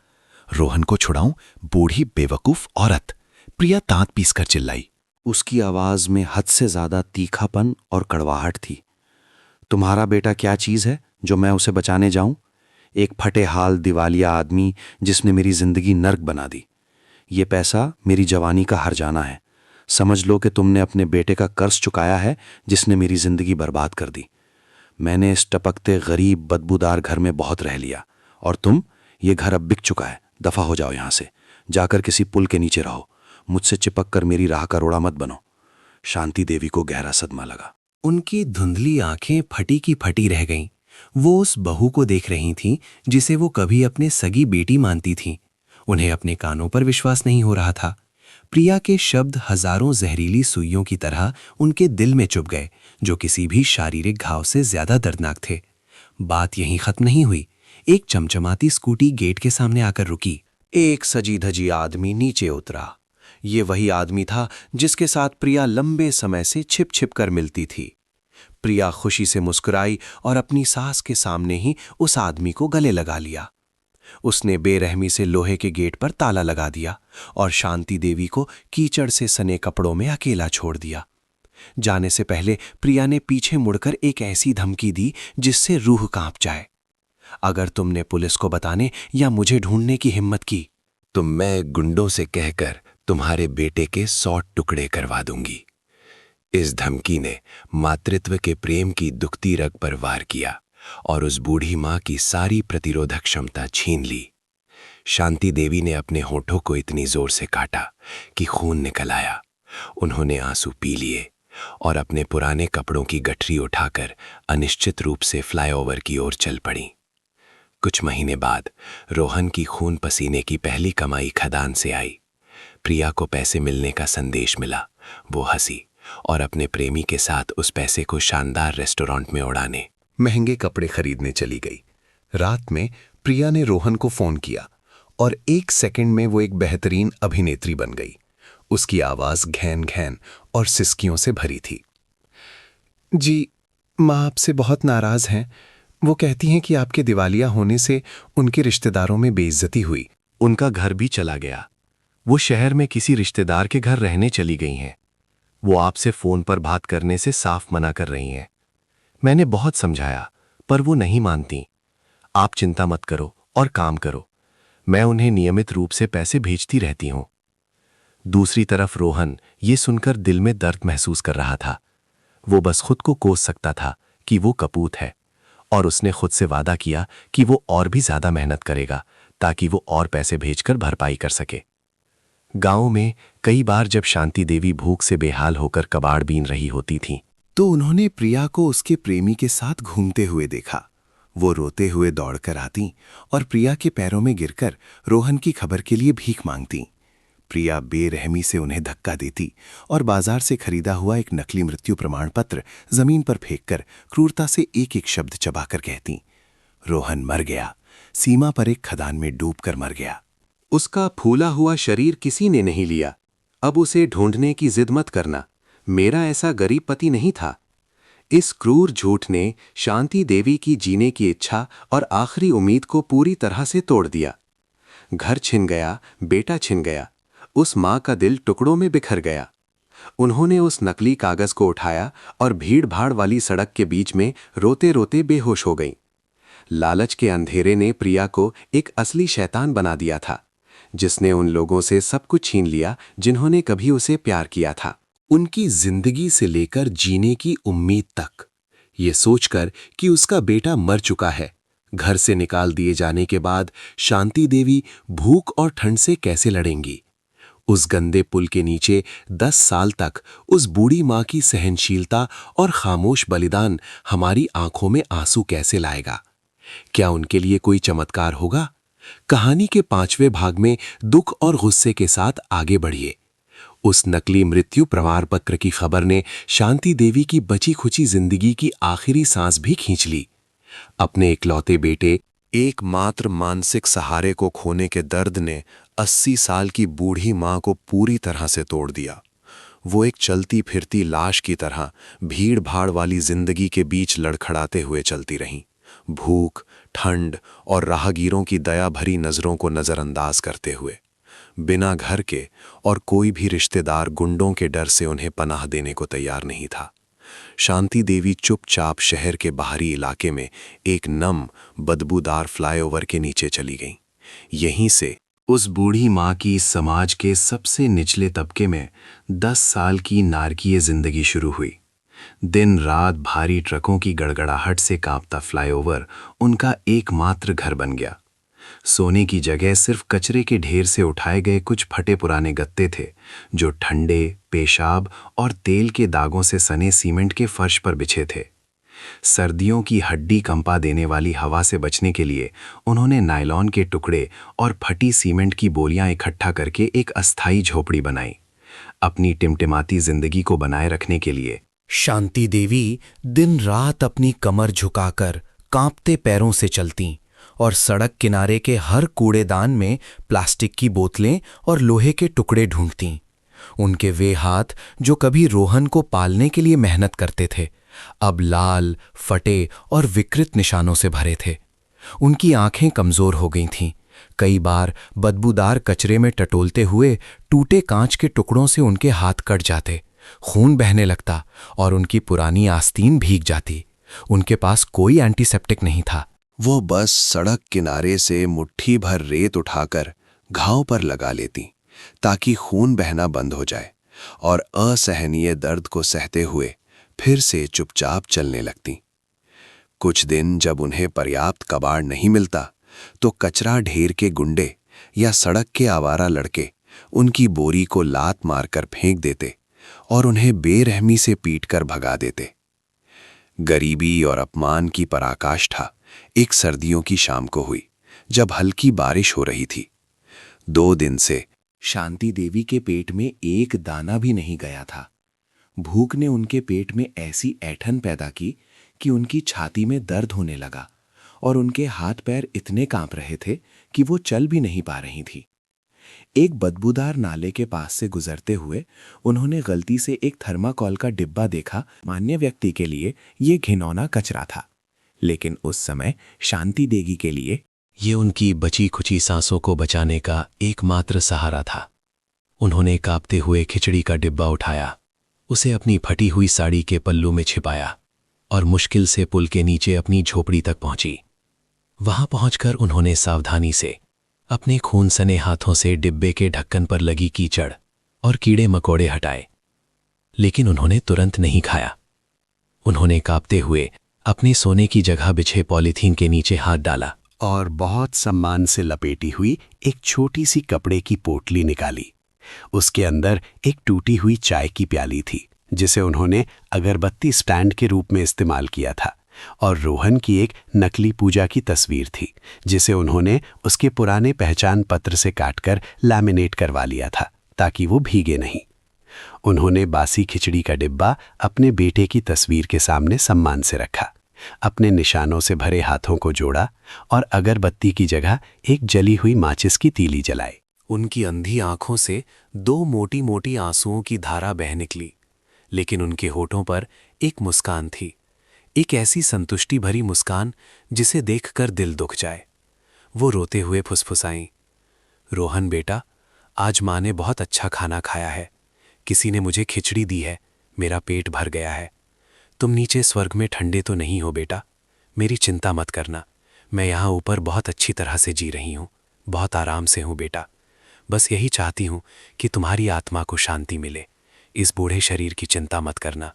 रोहन को छुड़ाऊं, बूढ़ी बेवकूफ औरत, प्रिया दांत पीसकर चिल्लाई। उसकी आवाज में हद से ज्यादा तीखापन और कड़वाहट थी। तुम्हारा बेटा क्या चीज है जो मैं उसे बचाने जाऊं? एक फटे हाल दिवालिया आदमी जिसने मेरी जिंदगी नर्क बना दी। ये पैसा मेरी जवानी का हर्जाना है। समझ लो कि तुमने अपने बेटे का कर्ज चुकाया है जिसने मेरी जिंदगी बर्बाद कर दी। मैंने इस टपकते गरीब बदबूदार घर में बहुत रह लिया और तुम, ये घर अब बिक चुका है। दफा हो जाओ यहां से, जाकर किसी पुल के नीचे रहो। मुझसे चिपक कर मेरी राह का रोड़ा मत बनो। शांति देवी को गहरा सदमा लगा। उनकी धुंधली आंखें फटी की फटी रह गईं। वो उस बहू को देख रही थीं जिसे वो कभी अपने सगी बेटी मानती थीं। उन्हें अपने कानों पर विश्वास नहीं हो रहा था। प्रिया के शब्द हजारों जहरीली सुइयों की तरह उनके दिल में चुभ गए, जो किसी भी शारीरिक घाव से ज्यादा दर्दनाक थे। बात यहीं खत्म नहीं हुई। एक चमचमाती स्कूटी गेट के सामने आकर रुकी। एक सजी धजी आदमी नीचे उतरा। ये वही आदमी था जिसके साथ प्रिया लंबे समय से छिप छिप कर मिलती थी। प्रिया खुशी से मुस्कुराई और अपनी सास के सामने ही उस आदमी को गले लगा लिया। उसने बेरहमी से लोहे के गेट पर ताला लगा दिया और शांति देवी को कीचड़ से सने कपड़ों में अकेला छोड़ दिया। जाने से पहले प्रिया ने पीछे मुड़कर एक ऐसी धमकी दी जिससे रूह कांप जाए। अगर तुमने पुलिस को बताने या मुझे ढूंढने की हिम्मत की तो मैं गुंडों से कहकर तुम्हारे बेटे के 100 टुकड़े करवा दूंगी। इस धमकी ने मातृत्व के प्रेम की दुखती रग पर वार किया और उस बूढ़ी मां की सारी प्रतिरोधक क्षमता छीन ली। शांति देवी ने अपने होठों को इतनी जोर से काटा कि खून निकल आया। उन्होंने आंसू पी लिए और अपने पुराने कपड़ों की गठरी उठाकर अनिश्चित रूप से फ्लाईओवर की ओर चल पड़ी। कुछ महीने बाद रोहन की खून पसीने की पहली कमाई खदान से आई। प्रिया को पैसे मिलने का संदेश मिला। वो हंसी और अपने प्रेमी के साथ उस पैसे को शानदार रेस्टोरेंट में उड़ाने, महंगे कपड़े खरीदने चली गई। रात में प्रिया ने रोहन को फोन किया और 1 सेकंड में वो एक बेहतरीन अभिनेत्री बन गई। उसकी आवाज घैन घैन और सिसकियों से भरी थी। जी, माँ आपसे बहुत नाराज हैं। वो कहती हैं कि आपके दिवालिया होने से उनके रिश्तेदारों में बेइज्जती हुई। उनका घर भी चला गया। वो शहर में किसी रिश्तेदार के घर रहने चली गई हैं। वो आपसे फोन पर बात करने से साफ मना कर रही हैं। मैंने बहुत समझाया पर वो नहीं मानती। आप चिंता मत करो और काम करो। मैं उन्हें नियमित रूप से पैसे भेजती रहती हूं। दूसरी तरफ रोहन ये सुनकर दिल में दर्द महसूस कर रहा था। वो बस खुद को कोस सकता था कि वो कपूत है और उसने खुद से वादा किया कि वो और भी ज्यादा मेहनत करेगा ताकि वो और पैसे भेजकर भरपाई कर सके। गांव में कई बार जब शांति देवी भूख से बेहाल होकर कबाड़ बीन रही होती थीं, तो उन्होंने प्रिया को उसके प्रेमी के साथ घूमते हुए देखा। वो रोते हुए दौड़कर आती और प्रिया के पैरों में गिरकर रोहन की खबर के लिए भीख मांगती। प्रिया बेरहमी से उन्हें धक्का देती और बाजार से खरीदा हुआ एक नकली मृत्यु प्रमाण पत्र जमीन पर फेंककर क्रूरता से एक एक शब्द चबाकर कहती, रोहन मर गया, सीमा पर एक खदान में डूबकर मर गया। उसका फूला हुआ शरीर किसी ने नहीं लिया। अब उसे ढूंढने की जिद मत करना। मेरा ऐसा गरीब पति नहीं था। इस क्रूर झूठ ने शांति देवी की जीने की इच्छा और आखिरी उम्मीद को पूरी तरह से तोड़ दिया। घर छिन गया, बेटा छिन गया, उस मां का दिल टुकड़ों में बिखर गया। उन्होंने उस नकली कागज को उठाया और भीड़ भाड़ वाली सड़क के बीच में रोते रोते बेहोश हो गई। लालच के अंधेरे ने प्रिया को एक असली शैतान बना दिया था, जिसने उन लोगों से सब कुछ छीन लिया जिन्होंने कभी उसे प्यार किया था। उनकी जिंदगी से लेकर जीने की उम्मीद तक। ये सोचकर कि उसका बेटा मर चुका है, घर से निकाल दिए जाने के बाद शांति देवी भूख और ठंड से कैसे लड़ेंगी। उस गंदे पुल के नीचे 10 साल तक उस बूढ़ी मां की सहनशीलता और खामोश बलिदान हमारी आंखों में आंसू कैसे लाएगा। क्या उनके लिए कोई चमत्कार होगा? कहानी के 5वें भाग में दुख और गुस्से के साथ आगे बढ़िए। उस नकली मृत्यु प्रमाण पत्र की खबर ने शांति देवी की बची खुची जिंदगी की आखिरी सांस भी खींच ली। अपने इकलौते बेटे, एकमात्र मानसिक सहारे को खोने के दर्द ने 80 साल की बूढ़ी मां को पूरी तरह से तोड़ दिया। वो एक चलती फिरती लाश की तरह भीड़ भाड़ वाली जिंदगी के बीच लड़खड़ाते हुए चलती रहीं, भूख, ठंड और राहगीरों की दया भरी नजरों को नजरअंदाज करते हुए। बिना घर के और कोई भी रिश्तेदार गुंडों के डर से उन्हें पनाह देने को तैयार नहीं था। शांति देवी चुपचाप शहर के बाहरी इलाके में एक नम, बदबूदार फ्लाईओवर के नीचे चली गईं। यहीं से उस बूढ़ी मां की इस समाज के सबसे निचले तबके में 10 साल की नारकीय जिंदगी शुरू हुई। दिन रात भारी ट्रकों की गड़गड़ाहट से कांपता फ्लाईओवर उनका एकमात्र घर बन गया। सोने की जगह सिर्फ कचरे के ढेर से उठाए गए कुछ फटे पुराने गत्ते थे, जो ठंडे, पेशाब और तेल के दागों से सने सीमेंट के फर्श पर बिछे थे। सर्दियों की हड्डी कंपा देने वाली हवा से बचने के लिए उन्होंने नायलॉन के टुकड़े और फटी सीमेंट की बोलियां इकट्ठा करके एक अस्थायी झोपड़ी बनाई। अपनी टिमटिमाती जिंदगी को बनाए रखने के लिए शांति देवी दिन रात अपनी कमर झुकाकर कांपते पैरों से चलतीं और सड़क किनारे के हर कूड़ेदान में प्लास्टिक की बोतलें और लोहे के टुकड़े ढूंढतीं। उनके वे हाथ जो कभी रोहन को पालने के लिए मेहनत करते थे, अब लाल, फटे और विकृत निशानों से भरे थे। उनकी आंखें कमजोर हो गई थीं। कई बार बदबूदार कचरे में टटोलते हुए टूटे कांच के टुकड़ों से उनके हाथ कट जाते, खून बहने लगता और उनकी पुरानी आस्तीन भीग जाती। उनके पास कोई एंटीसेप्टिक नहीं था। वो बस सड़क किनारे से मुट्ठी भर रेत उठाकर घाव पर लगा लेती, ताकि खून बहना बंद हो जाए और असहनीय दर्द को सहते हुए फिर से चुपचाप चलने लगती। कुछ दिन जब उन्हें पर्याप्त कबाड़ नहीं मिलता तो कचरा ढेर के गुंडे या सड़क के आवारा लड़के उनकी बोरी को लात मारकर फेंक देते और उन्हें बेरहमी से पीटकर भगा देते। गरीबी और अपमान की पराकाष्ठा एक सर्दियों की शाम को हुई जब हल्की बारिश हो रही थी। 2 दिन से शांति देवी के पेट में एक दाना भी नहीं गया था। भूख ने उनके पेट में ऐसी ऐंठन पैदा की कि उनकी छाती में दर्द होने लगा और उनके हाथ पैर इतने कांप रहे थे कि वो चल भी नहीं पा रही थी। एक बदबूदार नाले के पास से गुजरते हुए उन्होंने गलती से एक थर्माकोल का डिब्बा देखा। मान्य व्यक्ति के लिए ये घिनौना कचरा था, लेकिन उस समय शांति देवी के लिए ये उनकी बची खुची सांसों को बचाने का एकमात्र सहारा था। उन्होंने कांपते हुए खिचड़ी का डिब्बा उठाया, उसे अपनी फटी हुई साड़ी के पल्लू में छिपाया और मुश्किल से पुल के नीचे अपनी झोपड़ी तक पहुंची। वहां पहुंचकर उन्होंने सावधानी से अपने खून सने हाथों से डिब्बे के ढक्कन पर लगी कीचड़ और कीड़े मकोड़े हटाए, लेकिन उन्होंने तुरंत नहीं खाया। उन्होंने कांपते हुए अपने सोने की जगह बिछे पॉलीथीन के नीचे हाथ डाला और बहुत सम्मान से लपेटी हुई एक छोटी सी कपड़े की पोटली निकाली। उसके अंदर एक टूटी हुई चाय की प्याली थी जिसे उन्होंने अगरबत्ती स्टैंड के रूप में इस्तेमाल किया था, और रोहन की एक नकली पूजा की तस्वीर थी जिसे उन्होंने उसके पुराने पहचान पत्र से काटकर लैमिनेट करवा लिया था ताकि वो भीगे नहीं। उन्होंने बासी खिचड़ी का डिब्बा अपने बेटे की तस्वीर के सामने सम्मान से रखा, अपने निशानों से भरे हाथों को जोड़ा और अगरबत्ती की जगह एक जली हुई माचिस की तीली जलाई। उनकी अंधी आंखों से 2 मोटी मोटी आंसुओं की धारा बह निकली, लेकिन उनके होठों पर एक मुस्कान थी, एक ऐसी संतुष्टि भरी मुस्कान जिसे देखकर दिल दुख जाए। वो रोते हुए फुसफुसाईं, रोहन बेटा, आज माँ ने बहुत अच्छा खाना खाया है, किसी ने मुझे खिचड़ी दी है, मेरा पेट भर गया है। तुम नीचे स्वर्ग में ठंडे तो नहीं हो बेटा, मेरी चिंता मत करना, मैं यहाँ ऊपर बहुत अच्छी तरह से जी रही हूँ, बहुत आराम से हूँ बेटा। बस यही चाहती हूँ कि तुम्हारी आत्मा को शांति मिले, इस बूढ़े शरीर की चिंता मत करना।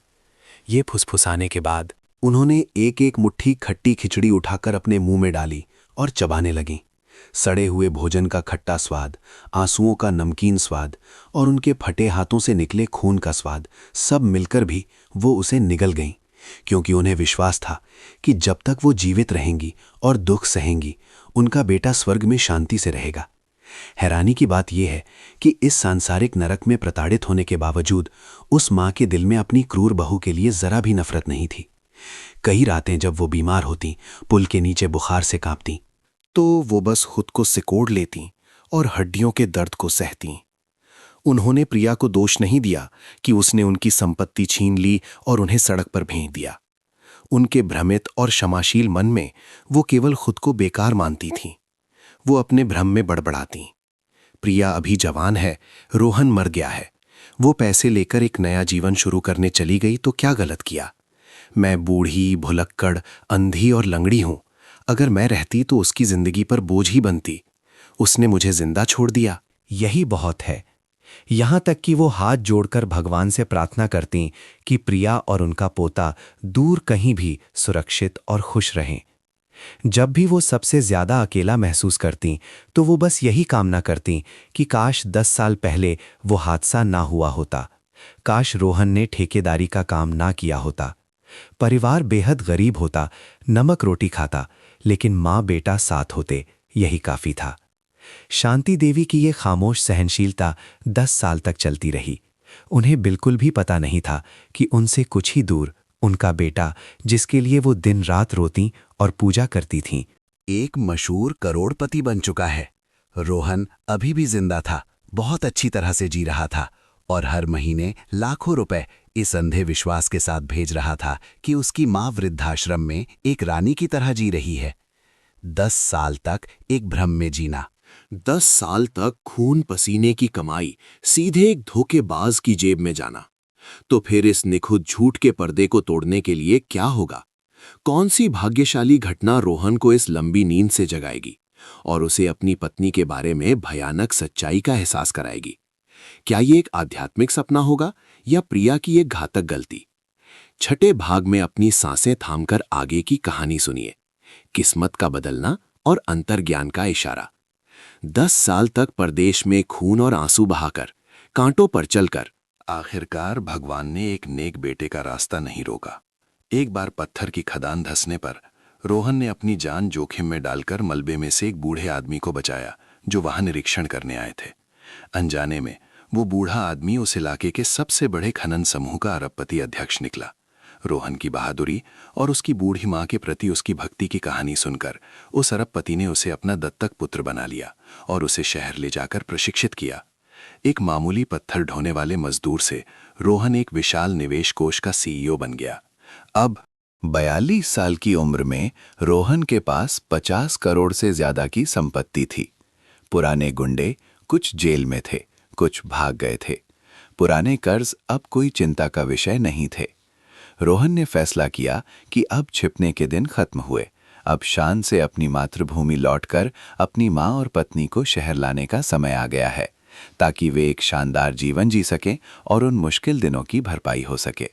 ये फुसफुसाने के बाद उन्होंने एक एक मुट्ठी खट्टी खिचड़ी उठाकर अपने मुंह में डाली और चबाने लगीं। सड़े हुए भोजन का खट्टा स्वाद, आंसुओं का नमकीन स्वाद और उनके फटे हाथों से निकले खून का स्वाद, सब मिलकर भी वो उसे निगल गईं, क्योंकि उन्हें विश्वास था कि जब तक वो जीवित रहेंगी और दुख सहेंगी, उनका बेटा स्वर्ग में शांति से रहेगा। हैरानी की बात यह है कि इस सांसारिक नरक में प्रताड़ित होने के बावजूद उस माँ के दिल में अपनी क्रूर बहू के लिए जरा भी नफरत नहीं थी। कई रातें जब वो बीमार होती, पुल के नीचे बुखार से कांपती, तो वो बस खुद को सिकोड़ लेती और हड्डियों के दर्द को सहती। उन्होंने प्रिया को दोष नहीं दिया कि उसने उनकी संपत्ति छीन ली और उन्हें सड़क पर भेज दिया। उनके भ्रमित और क्षमाशील मन में वो केवल खुद को बेकार मानती थीं। वो अपने भ्रम में बड़बड़ाती, प्रिया अभी जवान है, रोहन मर गया है, वो पैसे लेकर एक नया जीवन शुरू करने चली गई तो क्या गलत किया। मैं बूढ़ी, भुलक्कड़, अंधी और लंगड़ी हूं, अगर मैं रहती तो उसकी जिंदगी पर बोझ ही बनती। उसने मुझे जिंदा छोड़ दिया, यही बहुत है। यहां तक कि वो हाथ जोड़कर भगवान से प्रार्थना करतीं कि प्रिया और उनका पोता दूर कहीं भी सुरक्षित और खुश रहें। जब भी वो सबसे ज्यादा अकेला महसूस करतीं तो वो बस यही कामना करतीं कि काश 10 साल पहले वो हादसा ना हुआ होता, काश रोहन ने ठेकेदारी का काम ना किया होता। परिवार बेहद गरीब होता, नमक रोटी खाता, लेकिन माँ बेटा साथ होते, यही काफी था। शांति देवी की ये खामोश सहनशीलता 10 साल तक चलती रही। उन्हें बिल्कुल भी पता नहीं था कि उनसे कुछ ही दूर उनका बेटा, जिसके लिए वो दिन रात रोती और पूजा करती थीं, एक मशहूर करोड़पति बन चुका है। रोहन अभी भी जिंदा था, बहुत अच्छी तरह से जी रहा था और हर महीने लाखों रुपए इस अंधे विश्वास के साथ भेज रहा था कि उसकी माँ वृद्धाश्रम में एक रानी की तरह जी रही है। 10 साल तक एक भ्रम में जीना, 10 साल तक खून पसीने की कमाई सीधे एक धोखेबाज की जेब में जाना। तो फिर इस निखुद झूठ के पर्दे को तोड़ने के लिए क्या होगा? कौन सी भाग्यशाली घटना रोहन को इस लंबी नींद से जगाएगी और उसे अपनी पत्नी के बारे में भयानक सच्चाई का एहसास कराएगी। क्या ये एक आध्यात्मिक सपना होगा या प्रिया की एक घातक गलती? छठे भाग में अपनी सांसें थामकर आगे की कहानी सुनिए। किस्मत का बदलना और अंतर्ज्ञान का इशारा। 10 साल तक परदेश में खून और आंसू बहाकर, कांटों पर चलकर आखिरकार भगवान ने एक नेक बेटे का रास्ता नहीं रोका। एक बार पत्थर की खदान धंसने पर रोहन ने अपनी जान जोखिम में डालकर मलबे में से एक बूढ़े आदमी को बचाया जो वहां निरीक्षण करने आए थे। अनजाने में वो बूढ़ा आदमी उस इलाके के सबसे बड़े खनन समूह का अरबपति अध्यक्ष निकला। रोहन की बहादुरी और उसकी बूढ़ी मां के प्रति उसकी भक्ति की कहानी सुनकर उस अरबपति ने उसे अपना दत्तक पुत्र बना लिया और उसे शहर ले जाकर प्रशिक्षित किया। एक मामूली पत्थर ढोने वाले मजदूर से रोहन एक विशाल निवेश कोष का सीईओ बन गया। अब 42 साल की उम्र में रोहन के पास 50 करोड़ से ज्यादा की संपत्ति थी। पुराने गुंडे कुछ जेल में थे, कुछ भाग गए थे। पुराने कर्ज अब कोई चिंता का विषय नहीं थे। रोहन ने फैसला किया कि अब छिपने के दिन खत्म हुए। अब शान से अपनी मातृभूमि लौटकर अपनी मां और पत्नी को शहर लाने का समय आ गया है, ताकि वे एक शानदार जीवन जी सकें और उन मुश्किल दिनों की भरपाई हो सके।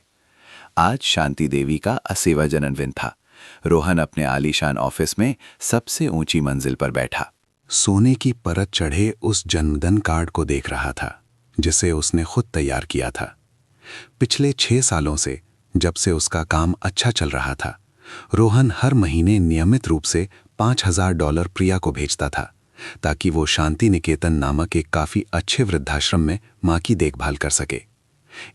आज शांति देवी का 80वां जन्मदिन था। रोहन अपने आलीशान ऑफिस में सबसे ऊंची मंजिल पर बैठा। सोने की परत चढ़े उस जन्मदिन कार्ड को देख रहा था जिसे उसने खुद तैयार किया था। पिछले 6 सालों से, जब से उसका काम अच्छा चल रहा था, रोहन हर महीने नियमित रूप से $5000 प्रिया को भेजता था ताकि वो शांति निकेतन नामक एक काफी अच्छे वृद्धाश्रम में मां की देखभाल कर सके।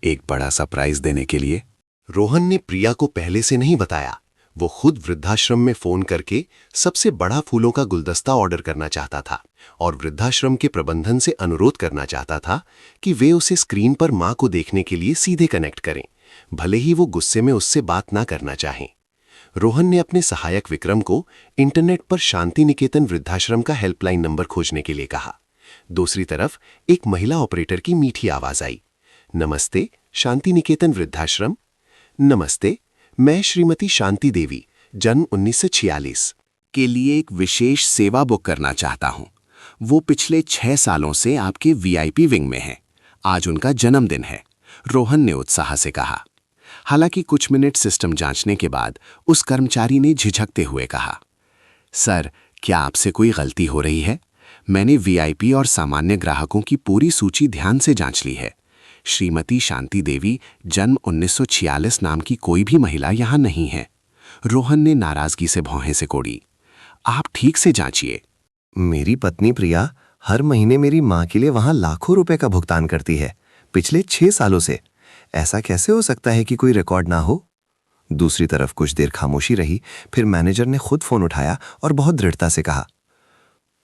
एक बड़ा सरप्राइज देने के लिए रोहन ने प्रिया को पहले से नहीं बताया। वो खुद वृद्धाश्रम में फोन करके सबसे बड़ा फूलों का गुलदस्ता ऑर्डर करना चाहता था और वृद्धाश्रम के प्रबंधन से अनुरोध करना चाहता था कि वे उसे स्क्रीन पर मां को देखने के लिए सीधे कनेक्ट करें, भले ही वो गुस्से में उससे बात ना करना चाहें। रोहन ने अपने सहायक विक्रम को इंटरनेट पर शांति निकेतन वृद्धाश्रम का हेल्पलाइन नंबर खोजने के लिए कहा। दूसरी तरफ एक महिला ऑपरेटर की मीठी आवाज आई। नमस्ते, शांति निकेतन वृद्धाश्रम। नमस्ते, मैं श्रीमती शांति देवी, जन्म 1946 के लिए एक विशेष सेवा बुक करना चाहता हूं। वो पिछले 6 सालों से आपके वीआईपी विंग में हैं। आज उनका जन्मदिन है, रोहन ने उत्साह से कहा। हालांकि कुछ मिनट सिस्टम जांचने के बाद उस कर्मचारी ने झिझकते हुए कहा, सर, क्या आपसे कोई गलती हो रही है? मैंने वीआईपी और सामान्य ग्राहकों की पूरी सूची ध्यान से जांच ली है। श्रीमती शांति देवी, जन्म 1946 नाम की कोई भी महिला यहां नहीं है। रोहन ने नाराजगी से भौहें से कोड़ी। आप ठीक से जांचिए। मेरी पत्नी प्रिया हर महीने मेरी मां के लिए वहां लाखों रुपए का भुगतान करती है, पिछले 6 सालों से। ऐसा कैसे हो सकता है कि कोई रिकॉर्ड ना हो? दूसरी तरफ कुछ देर खामोशी रही, फिर मैनेजर ने खुद फोन उठाया और बहुत दृढ़ता से कहा,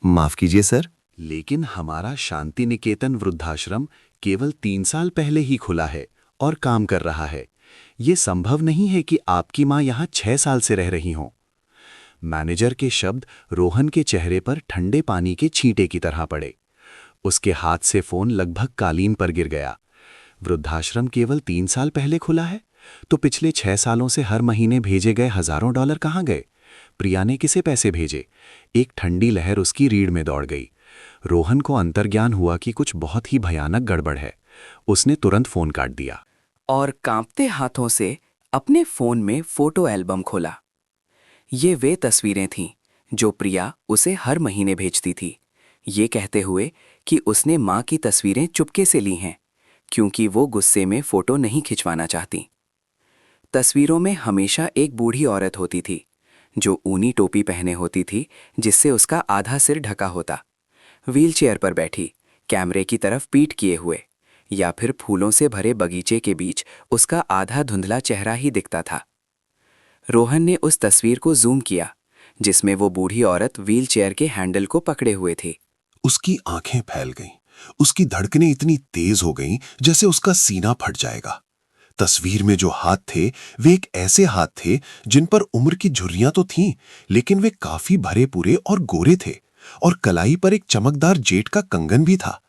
माफ कीजिए सर, लेकिन हमारा शांति निकेतन वृद्धाश्रम केवल 3 साल पहले ही खुला है और काम कर रहा है। ये संभव नहीं है कि आपकी मां यहां 6 साल से रह रही हों। मैनेजर के शब्द रोहन के चेहरे पर ठंडे पानी के छींटे की तरह पड़े। उसके हाथ से फोन लगभग कालीन पर गिर गया। वृद्धाश्रम केवल 3 साल पहले खुला है, तो पिछले 6 सालों से हर महीने भेजे गए हजारों डॉलर कहाँ गए? प्रिया ने किसे पैसे भेजे? एक ठंडी लहर उसकी रीढ़ में दौड़ गई। रोहन को अंतर्ज्ञान हुआ कि कुछ बहुत ही भयानक गड़बड़ है। उसने तुरंत फोन काट दिया और कांपते हाथों से अपने फोन में फोटो एल्बम खोला। ये वे तस्वीरें थीं जो प्रिया उसे हर महीने भेजती थी, ये कहते हुए कि उसने मां की तस्वीरें चुपके से ली हैं क्योंकि वो गुस्से में फोटो नहीं खिंचवाना चाहती। तस्वीरों में हमेशा एक बूढ़ी औरत होती थी जो ऊनी टोपी पहने होती थी जिससे उसका आधा सिर ढका होता, व्हीलचेयर पर बैठी, कैमरे की तरफ पीठ किए हुए, या फिर फूलों से भरे बगीचे के बीच उसका आधा धुंधला चेहरा ही दिखता था। रोहन ने उस तस्वीर को जूम किया जिसमें वो बूढ़ी औरत व्हीलचेयर के हैंडल को पकड़े हुए थी। उसकी आंखें फैल गईं, उसकी धड़कनें इतनी तेज हो गईं जैसे उसका सीना फट जाएगा। तस्वीर में जो हाथ थे वे एक ऐसे हाथ थे जिन पर उम्र की झुर्रियां तो थीं, लेकिन वे काफी भरे पूरे और गोरे थे, और कलाई पर एक चमकदार जेट का कंगन भी था।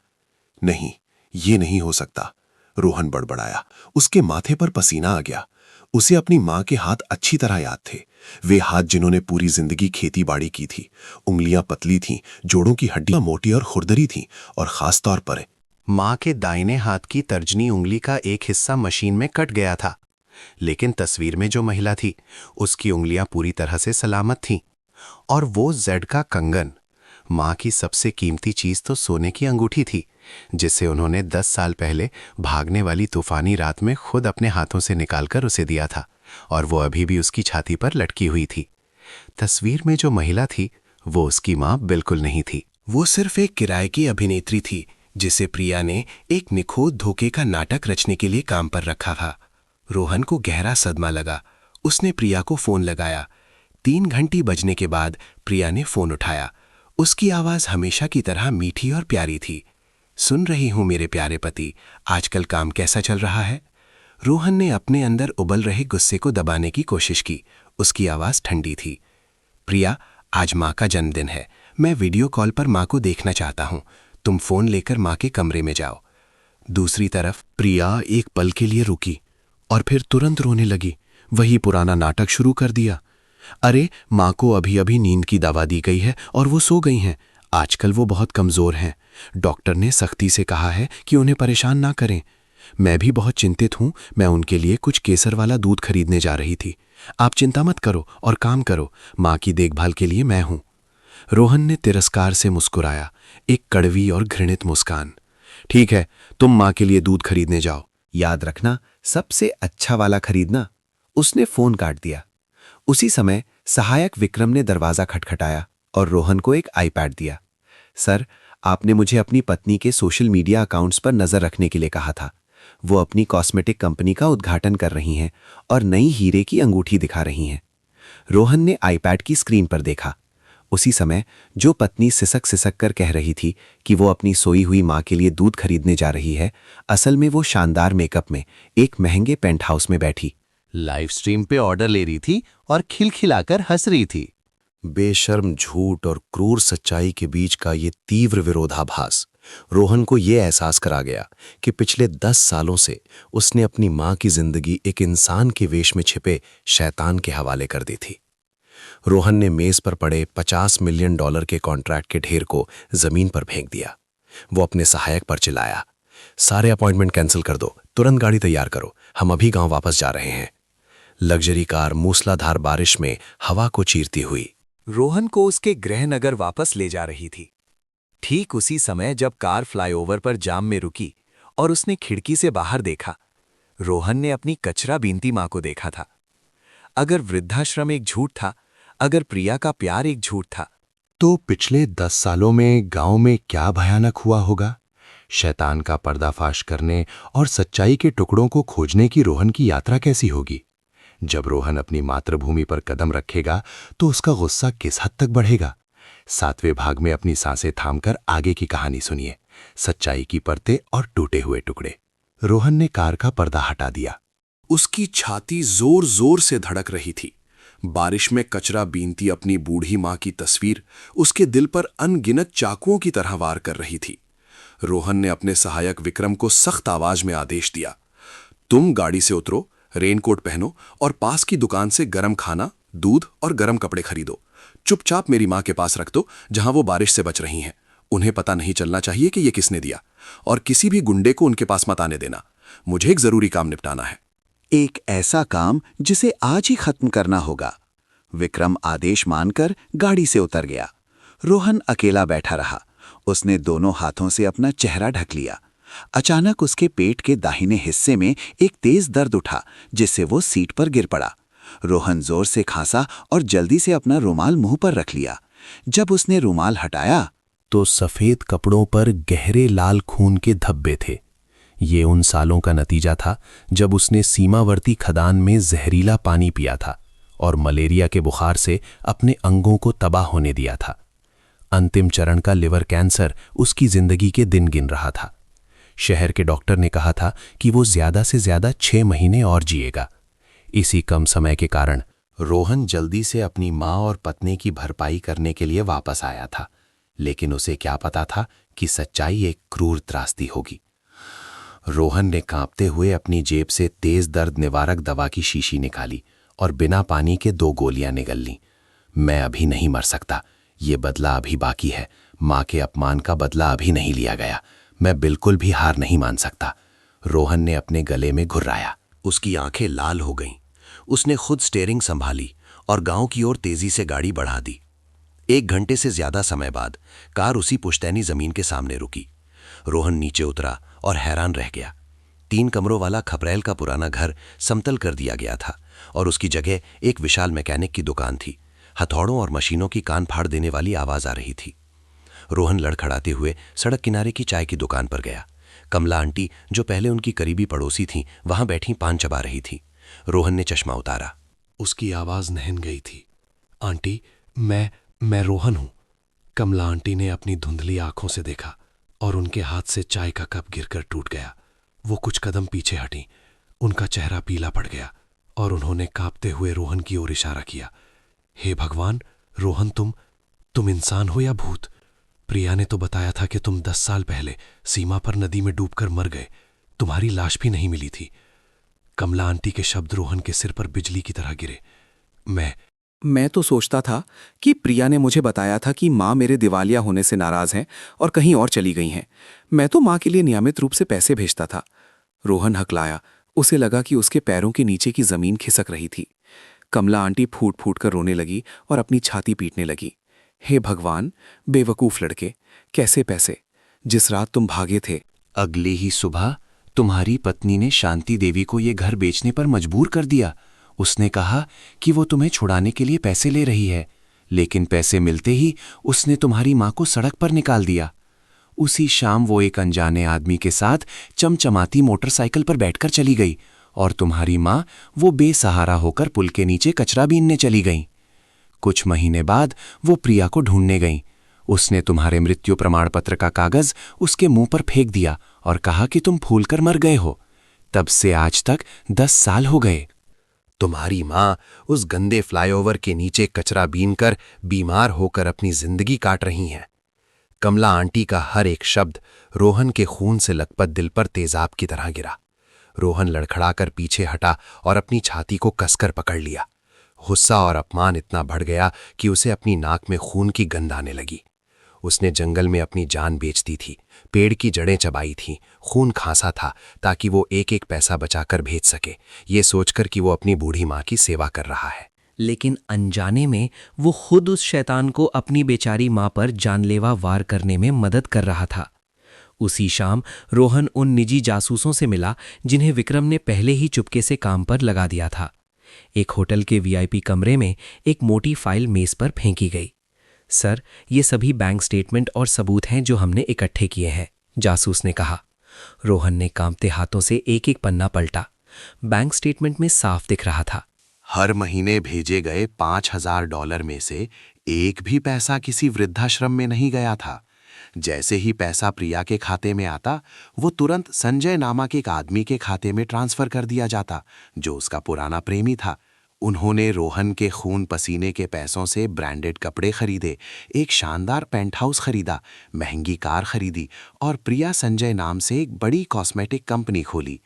नहीं, ये नहीं हो सकता, रोहन बड़बड़ाया। उसके माथे पर पसीना आ गया। उसे अपनी माँ के हाथ अच्छी तरह याद थे, वे हाथ जिन्होंने पूरी जिंदगी खेती बाड़ी की थी। उंगलियां पतली थीं, जोड़ों की हड्डियां मोटी और खुरदरी थीं, और खास तौर पर माँ के दाहिने हाथ की तर्जनी उंगली का एक हिस्सा मशीन में कट गया था, लेकिन तस्वीर में जो महिला थी उसकी उंगलियां पूरी तरह से सलामत थीं। और वो जेड का कंगन, माँ की सबसे कीमती चीज तो सोने की अंगूठी थी, जिसे उन्होंने 10 साल पहले भागने वाली तूफानी रात में खुद अपने हाथों से निकालकर उसे दिया था, और वो अभी भी उसकी छाती पर लटकी हुई थी। तस्वीर में जो महिला थी वो उसकी माँ बिल्कुल नहीं थी। वो सिर्फ एक किराए की अभिनेत्री थी जिसे प्रिया ने एक निखोद धोखे का नाटक रचने के लिए काम पर रखा था। रोहन को गहरा सदमा लगा। उसने प्रिया को फोन लगाया। 3 घंटी बजने के बाद प्रिया ने फोन उठाया। उसकी आवाज हमेशा की तरह मीठी और प्यारी थी। सुन रही हूं मेरे प्यारे पति, आजकल काम कैसा चल रहा है? रोहन ने अपने अंदर उबल रहे गुस्से को दबाने की कोशिश की। उसकी आवाज ठंडी थी। प्रिया, आज माँ का जन्मदिन है, मैं वीडियो कॉल पर माँ को देखना चाहता हूँ। तुम फोन लेकर माँ के कमरे में जाओ। दूसरी तरफ प्रिया एक पल के लिए रुकी और फिर तुरंत रोने लगी। वही पुराना नाटक शुरू कर दिया। अरे, माँ को अभी अभी नींद की दवा दी गई है और वो सो गई हैं। आजकल वो बहुत कमजोर हैं। डॉक्टर ने सख्ती से कहा है कि उन्हें परेशान ना करें। मैं भी बहुत चिंतित हूं। मैं उनके लिए कुछ केसर वाला दूध खरीदने जा रही थी। आप चिंता मत करो और काम करो, माँ की देखभाल के लिए मैं हूं। रोहन ने तिरस्कार से मुस्कुराया, एक कड़वी और घृणित मुस्कान। ठीक है, तुम माँ के लिए दूध खरीदने जाओ। याद रखना, सबसे अच्छा वाला खरीदना। उसने फोन काट दिया। उसी समय सहायक विक्रम ने दरवाजा खटखटाया और रोहन को एक आईपैड दिया। सर, आपने मुझे अपनी पत्नी के सोशल मीडिया अकाउंट्स पर नजर रखने के लिए कहा था। वो अपनी कॉस्मेटिक कंपनी का उद्घाटन कर रही हैं और नई हीरे की अंगूठी दिखा रही हैं। रोहन ने आईपैड की स्क्रीन पर देखा। उसी समय जो पत्नी सिसक सिसक कर कह रही थी कि वो अपनी सोई हुई माँ के लिए दूध खरीदने जा रही है, असल में वो शानदार मेकअप में एक महंगे पेंट हाउस में बैठी लाइव स्ट्रीम पे ऑर्डर ले रही थी और खिलखिलाकर हंस रही थी। बेशर्म झूठ और क्रूर सच्चाई के बीच का ये तीव्र विरोधाभास रोहन को ये एहसास करा गया कि पिछले 10 सालों से उसने अपनी माँ की जिंदगी एक इंसान के वेश में छिपे शैतान के हवाले कर दी थी। रोहन ने मेज पर पड़े $50 मिलियन के कॉन्ट्रैक्ट के ढेर को जमीन पर फेंक दिया। वो अपने सहायक पर चिल्लाया, सारे अपॉइंटमेंट कैंसिल कर दो, तुरंत गाड़ी तैयार करो, हम अभी गांव वापस जा रहे हैं। लग्जरी कार मूसलाधार बारिश में हवा को चीरती हुई रोहन को उसके गृहनगर वापस ले जा रही थी। ठीक उसी समय जब कार फ्लाईओवर पर जाम में रुकी और उसने खिड़की से बाहर देखा, रोहन ने अपनी कचरा बीनती माँ को देखा था। अगर वृद्धाश्रम एक झूठ था, अगर प्रिया का प्यार एक झूठ था, तो पिछले 10 सालों में गांव में क्या भयानक हुआ होगा? शैतान का पर्दाफाश करने और सच्चाई के टुकड़ों को खोजने की रोहन की यात्रा कैसी होगी? जब रोहन अपनी मातृभूमि पर कदम रखेगा तो उसका गुस्सा किस हद तक बढ़ेगा? 7वें भाग में अपनी सांसें थामकर आगे की कहानी सुनिए, सच्चाई की परतें और टूटे हुए टुकड़े। रोहन ने कार का पर्दा हटा दिया। उसकी छाती जोर जोर से धड़क रही थी। बारिश में कचरा बीनती अपनी बूढ़ी माँ की तस्वीर उसके दिल पर अनगिनत चाकुओं की तरह वार कर रही थी। रोहन ने अपने सहायक विक्रम को सख्त आवाज में आदेश दिया, तुम गाड़ी से उतरो, रेनकोट पहनो और पास की दुकान से गरम खाना, दूध और गरम कपड़े खरीदो। चुपचाप मेरी माँ के पास रख दो जहां वो बारिश से बच रही हैं। उन्हें पता नहीं चलना चाहिए कि ये किसने दिया, और किसी भी गुंडे को उनके पास मत आने देना। मुझे एक जरूरी काम निपटाना है। एक ऐसा काम जिसे आज ही खत्म करना होगा। विक्रम आदेश मानकर गाड़ी से उतर गया। रोहन अकेला बैठा रहा। उसने दोनों हाथों से अपना चेहरा ढक लिया। अचानक उसके पेट के दाहिने हिस्से में एक तेज दर्द उठा, जिससे वो सीट पर गिर पड़ा। रोहन जोर से खांसा और जल्दी से अपना रुमाल मुंह पर रख लिया। जब उसने रुमाल हटाया तो सफेद कपड़ों पर गहरे लाल खून के धब्बे थे। ये उन सालों का नतीजा था जब उसने सीमावर्ती खदान में जहरीला पानी पिया था और मलेरिया के बुखार से अपने अंगों को तबाह होने दिया था। अंतिम चरण का लिवर कैंसर उसकी जिंदगी के दिन गिन रहा था। शहर के डॉक्टर ने कहा था कि वो ज्यादा से ज्यादा 6 महीने और जिएगा। इसी कम समय के कारण रोहन जल्दी से अपनी माँ और पत्नी की भरपाई करने के लिए वापस आया था, लेकिन उसे क्या पता था कि सच्चाई एक क्रूर त्रासदी होगी। रोहन ने कांपते हुए अपनी जेब से तेज दर्द निवारक दवा की शीशी निकाली और बिना पानी के 2 गोलियां निगल लीं। मैं अभी नहीं मर सकता, ये बदला अभी बाकी है। माँ के अपमान का बदला अभी नहीं लिया गया। मैं बिल्कुल भी हार नहीं मान सकता। रोहन ने अपने गले में घुर्राया। उसकी आंखें लाल हो गईं। उसने खुद स्टीयरिंग संभाली और गांव की ओर तेजी से गाड़ी बढ़ा दी। 1 घंटे से ज्यादा समय बाद कार उसी पुश्तैनी जमीन के सामने रुकी। रोहन नीचे उतरा और हैरान रह गया। 3 कमरों वाला खपरेल का पुराना घर समतल कर दिया गया था और उसकी जगह एक विशाल मैकेनिक की दुकान थी। हथौड़ों और मशीनों की कान फाड़ देने वाली आवाज आ रही थी। रोहन लड़खड़ाते हुए सड़क किनारे की चाय की दुकान पर गया। कमला आंटी, जो पहले उनकी करीबी पड़ोसी थीं, वहां बैठी पान चबा रही थी। रोहन ने चश्मा उतारा। उसकी आवाज नहन गई थी। आंटी, मैं रोहन हूं। कमला आंटी ने अपनी धुंधली आंखों से देखा और उनके हाथ से चाय का कप गिरकर टूट गया। वो कुछ कदम पीछे हटी। उनका चेहरा पीला पड़ गया और उन्होंने कांपते हुए रोहन की ओर इशारा किया। हे भगवान, रोहन, तुम इंसान हो या भूत? प्रिया ने तो बताया था कि तुम 10 साल पहले सीमा पर नदी में डूबकर मर गए। तुम्हारी लाश भी नहीं मिली थी। कमला आंटी के शब्द रोहन के सिर पर बिजली की तरह गिरे। मैं तो सोचता था कि प्रिया ने मुझे बताया था कि माँ मेरे दिवालिया होने से नाराज हैं और कहीं और चली गई हैं। मैं तो माँ के लिए नियमित रूप से पैसे भेजता था। रोहन हकलाया। उसे लगा कि उसके पैरों के नीचे की जमीन खिसक रही थी। कमला आंटी फूट फूट कर रोने लगी और अपनी छाती पीटने लगी। हे भगवान, बेवकूफ लड़के, कैसे पैसे? जिस रात तुम भागे थे। अगली ही सुबह तुम्हारी पत्नी ने शांति देवी को ये घर बेचने पर मजबूर कर दिया। उसने कहा कि वो तुम्हें छुड़ाने के लिए पैसे ले रही है, लेकिन पैसे मिलते ही उसने तुम्हारी माँ को सड़क पर निकाल दिया। उसी शाम वो एक अनजाने आदमी के साथ चमचमाती मोटरसाइकिल पर बैठकर चली गई और तुम्हारी माँ वो बेसहारा होकर पुल के नीचे कचरा बीनने चली गई। कुछ महीने बाद वो प्रिया को ढूंढने गई। उसने तुम्हारे मृत्यु प्रमाण पत्र का कागज उसके मुंह पर फेंक दिया और कहा कि तुम फूलकर मर गए हो। तब से आज तक 10 साल हो गए। तुम्हारी माँ उस गंदे फ्लाईओवर के नीचे कचरा बीनकर बीमार होकर अपनी जिंदगी काट रही हैं। कमला आंटी का हर एक शब्द रोहन के खून से लथपथ दिल पर तेजाब की तरह गिरा। रोहन लड़खड़ाकर पीछे हटा और अपनी छाती को कसकर पकड़ लिया। गुस्सा और अपमान इतना बढ़ गया कि उसे अपनी नाक में खून की गंध आने लगी। उसने जंगल में अपनी जान बेच दी थी, पेड़ की जड़ें चबाई थीं, खून खांसा था ताकि वो एक एक पैसा बचाकर भेज सके, ये सोचकर कि वो अपनी बूढ़ी माँ की सेवा कर रहा है। लेकिन अनजाने में वो खुद उस शैतान को अपनी बेचारी माँ पर जानलेवा वार करने में मदद कर रहा था। उसी शाम रोहन उन निजी जासूसों से मिला जिन्हें विक्रम ने पहले ही चुपके से काम पर लगा दिया था। एक होटल के वीआईपी कमरे में एक मोटी फाइल मेज पर फेंकी गई। सर, ये सभी बैंक स्टेटमेंट और सबूत हैं जो हमने इकट्ठे किए हैं, जासूस ने कहा। रोहन ने कांपते हाथों से एक एक पन्ना पलटा। बैंक स्टेटमेंट में साफ दिख रहा था, हर महीने भेजे गए $5000 में से एक भी पैसा किसी वृद्धाश्रम में नहीं गया था। जैसे ही पैसा प्रिया के खाते में आता, वो तुरंत संजय नामक एक आदमी के खाते में ट्रांसफर कर दिया जाता, जो उसका पुराना प्रेमी था। उन्होंने रोहन के खून पसीने के पैसों से ब्रांडेड कपड़े खरीदे, एक शानदार पेंट हाउस खरीदा, महंगी कार खरीदी और प्रिया संजय नाम से एक बड़ी कॉस्मेटिक कंपनी खोली।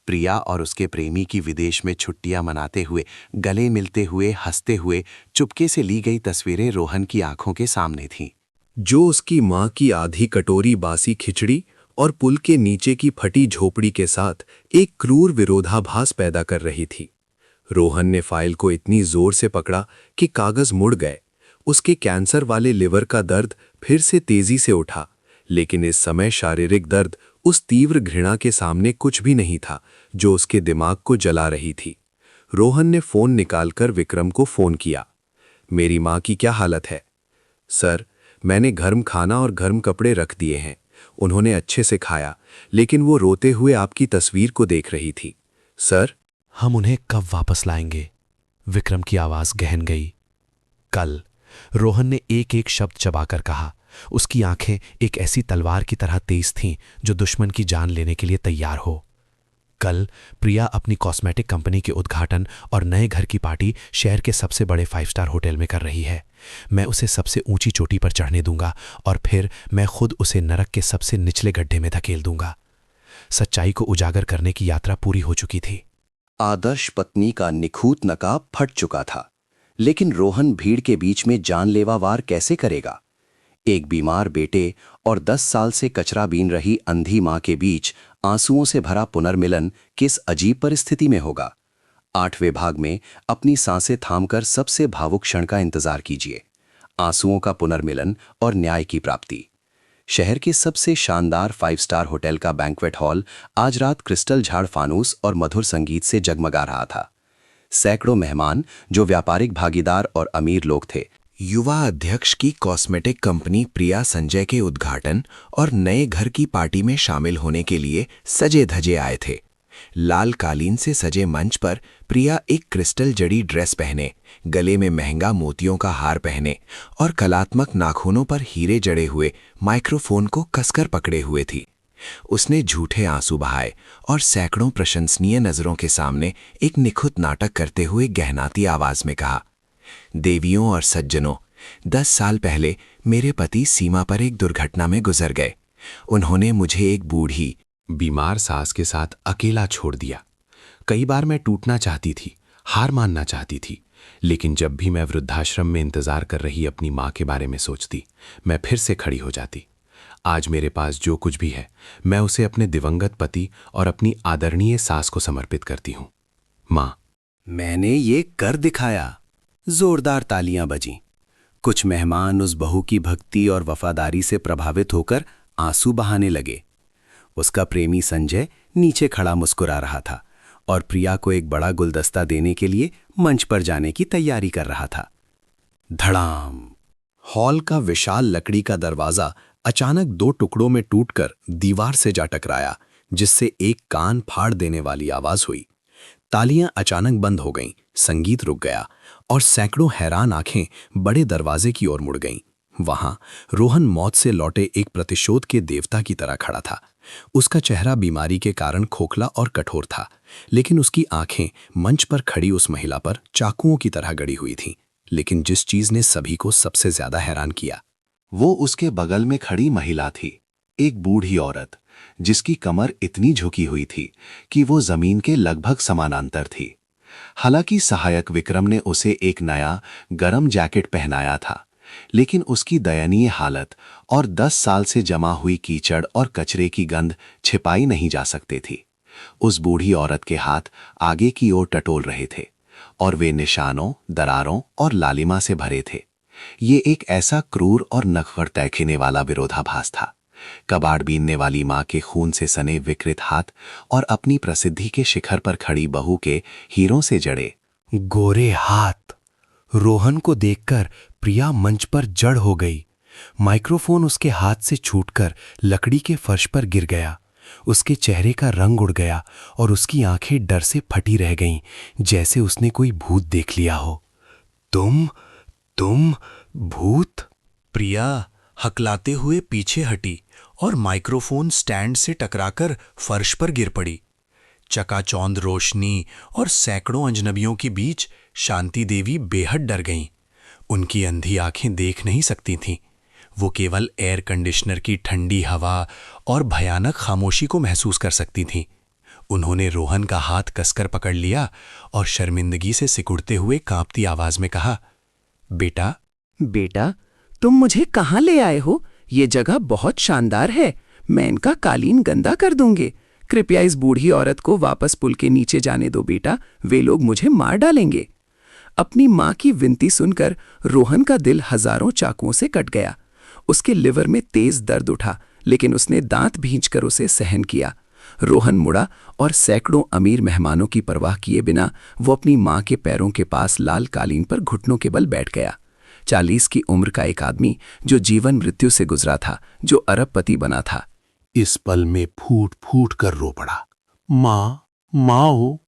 प्रिया और उसके प्रेमी की विदेश में छुट्टियां मनाते हुए, गले मिलते हुए, हंसते हुए चुपके से ली गई तस्वीरें रोहन की आंखों के सामने थीं। जो उसकी माँ की आधी कटोरी बासी खिचड़ी और पुल के नीचे की फटी झोपड़ी के साथ एक क्रूर विरोधाभास पैदा कर रही थी। रोहन ने फाइल को इतनी जोर से पकड़ा कि कागज मुड़ गए। उसके कैंसर वाले लिवर का दर्द फिर से तेजी से उठा, लेकिन इस समय शारीरिक दर्द उस तीव्र घृणा के सामने कुछ भी नहीं था जो उसके दिमाग को जला रही थी। रोहन ने फोन निकालकर विक्रम को फोन किया। मेरी माँ की क्या हालत है? सर, मैंने गर्म खाना और गर्म कपड़े रख दिए हैं। उन्होंने अच्छे से खाया, लेकिन वो रोते हुए आपकी तस्वीर को देख रही थी। सर, हम उन्हें कब वापस लाएंगे? विक्रम की आवाज गहन गई। कल, रोहन ने एक एक शब्द चबाकर कहा। उसकी आंखें एक ऐसी तलवार की तरह तेज थीं जो दुश्मन की जान लेने के लिए तैयार हो। कल प्रिया अपनी कॉस्मेटिक कंपनी के उद्घाटन और नए घर की पार्टी शहर के सबसे बड़े 5 स्टार होटल में कर रही है। मैं उसे सबसे ऊंची चोटी पर चढ़ने दूंगा और फिर मैं खुद उसे नरक के सबसे निचले गड्ढे में धकेल दूंगा। सच्चाई को उजागर करने की यात्रा पूरी हो चुकी थी। आदर्श पत्नी का निखूत नकाब फट चुका था, लेकिन रोहन भीड़ के बीच में जानलेवा वार कैसे करेगा? एक बीमार बेटे और 10 साल से कचरा बीन रही अंधी मां के बीच आंसुओं से भरा पुनर्मिलन किस अजीब परिस्थिति में होगा? 8वें भाग में अपनी सांसें थामकर सबसे भावुक क्षण का इंतजार कीजिए, आंसुओं का पुनर्मिलन और न्याय की प्राप्ति। शहर के सबसे शानदार 5 स्टार होटल का बैंक्वेट हॉल आज रात क्रिस्टल झाड़ फानूस और मधुर संगीत से जगमगा रहा था। सैकड़ों मेहमान, जो व्यापारिक भागीदार और अमीर लोग थे, युवा अध्यक्ष की कॉस्मेटिक कंपनी प्रिया संजय के उद्घाटन और नए घर की पार्टी में शामिल होने के लिए सजे धजे आए थे। लाल कालीन से सजे मंच पर प्रिया एक क्रिस्टल जड़ी ड्रेस पहने, गले में महंगा मोतियों का हार पहने और कलात्मक नाखूनों पर हीरे जड़े हुए माइक्रोफोन को कसकर पकड़े हुए थी। उसने झूठे आंसू बहाए और सैकड़ों प्रशंसनीय नजरों के सामने एक निखुत नाटक करते हुए गहनाती आवाज में कहा, देवियों और सज्जनों, 10 साल पहले मेरे पति सीमा पर एक दुर्घटना में गुजर गए। उन्होंने मुझे एक बूढ़ी बीमार सास के साथ अकेला छोड़ दिया। कई बार मैं टूटना चाहती थी, हार मानना चाहती थी, लेकिन जब भी मैं वृद्धाश्रम में इंतजार कर रही अपनी माँ के बारे में सोचती, मैं फिर से खड़ी हो जाती। आज मेरे पास जो कुछ भी है, मैं उसे अपने दिवंगत पति और अपनी आदरणीय सास को समर्पित करती हूँ। माँ, मैंने ये कर दिखाया। जोरदार तालियां बजीं। कुछ मेहमान उस बहू की भक्ति और वफादारी से प्रभावित होकर आंसू बहाने लगे। उसका प्रेमी संजय नीचे खड़ा मुस्कुरा रहा था और प्रिया को एक बड़ा गुलदस्ता देने के लिए मंच पर जाने की तैयारी कर रहा था। धड़ाम! हॉल का विशाल लकड़ी का दरवाजा अचानक 2 टुकड़ों में टूटकर दीवार से जा टकराया, जिससे एक कान फाड़ देने वाली आवाज हुई। तालियां अचानक बंद हो गईं, संगीत रुक गया और सैकड़ों हैरान आंखें बड़े दरवाजे की ओर मुड़ गईं। वहां रोहन मौत से लौटे एक प्रतिशोध के देवता की तरह खड़ा था। उसका चेहरा बीमारी के कारण खोखला और कठोर था, लेकिन उसकी आंखें मंच पर खड़ी उस महिला पर चाकुओं की तरह गड़ी हुई थीं। लेकिन जिस चीज ने सभी को सबसे ज्यादा हैरान किया, वो उसके बगल में खड़ी महिला थी, एक बूढ़ी औरत, जिसकी कमर इतनी झुकी हुई थी कि वो जमीन के लगभग समानांतर थी। हालांकि सहायक विक्रम ने उसे एक नया गरम जैकेट पहनाया था, लेकिन उसकी दयनीय हालत और 10 साल से जमा हुई कीचड़ और कचरे की गंध छिपाई नहीं जा सकती थी। उस बूढ़ी औरत के हाथ आगे की ओर टटोल रहे थे और वे निशानों, दरारों और लालिमा से भरे थे। ये एक ऐसा क्रूर और नखवर तैखीने वाला विरोधाभास था। कबाड़ बीनने वाली मां के खून से सने विकृत हाथ और अपनी प्रसिद्धि के शिखर पर खड़ी बहू के हीरों से जड़े गोरे हाथ। रोहन को देखकर प्रिया मंच पर जड़ हो गई। माइक्रोफोन उसके हाथ से छूटकर लकड़ी के फर्श पर गिर गया। उसके चेहरे का रंग उड़ गया और उसकी आंखें डर से फटी रह गईं, जैसे उसने कोई भूत देख लिया हो। तुम भूत? प्रिया हकलाते हुए पीछे हटी और माइक्रोफोन स्टैंड से टकराकर फर्श पर गिर पड़ी। चकाचौंध रोशनी और सैकड़ों अजनबियों के बीच शांति देवी बेहद डर गईं। उनकी अंधी आंखें देख नहीं सकती थीं। वो केवल एयर कंडीशनर की ठंडी हवा और भयानक खामोशी को महसूस कर सकती थीं। उन्होंने रोहन का हाथ कसकर पकड़ लिया और शर्मिंदगी से सिकुड़ते हुए कांपती आवाज में कहा, बेटा, तुम मुझे कहाँ ले आए हो? ये जगह बहुत शानदार है। मैं इनका कालीन गंदा कर दूंगी। कृपया इस बूढ़ी औरत को वापस पुल के नीचे जाने दो बेटा, वे लोग मुझे मार डालेंगे। अपनी मां की विनती सुनकर रोहन का दिल हजारों चाकुओं से कट गया। उसके लिवर में तेज दर्द उठा, लेकिन उसने दांत भींचकर उसे सहन किया। रोहन मुड़ा और सैकड़ों अमीर मेहमानों की परवाह किए बिना वो अपनी मां के पैरों के पास लाल कालीन पर घुटनों के बल बैठ गया। 40 की उम्र का एक आदमी जो जीवन मृत्यु से गुजरा था, जो अरबपति बना था, इस पल में फूट फूट कर रो पड़ा। माँ हो।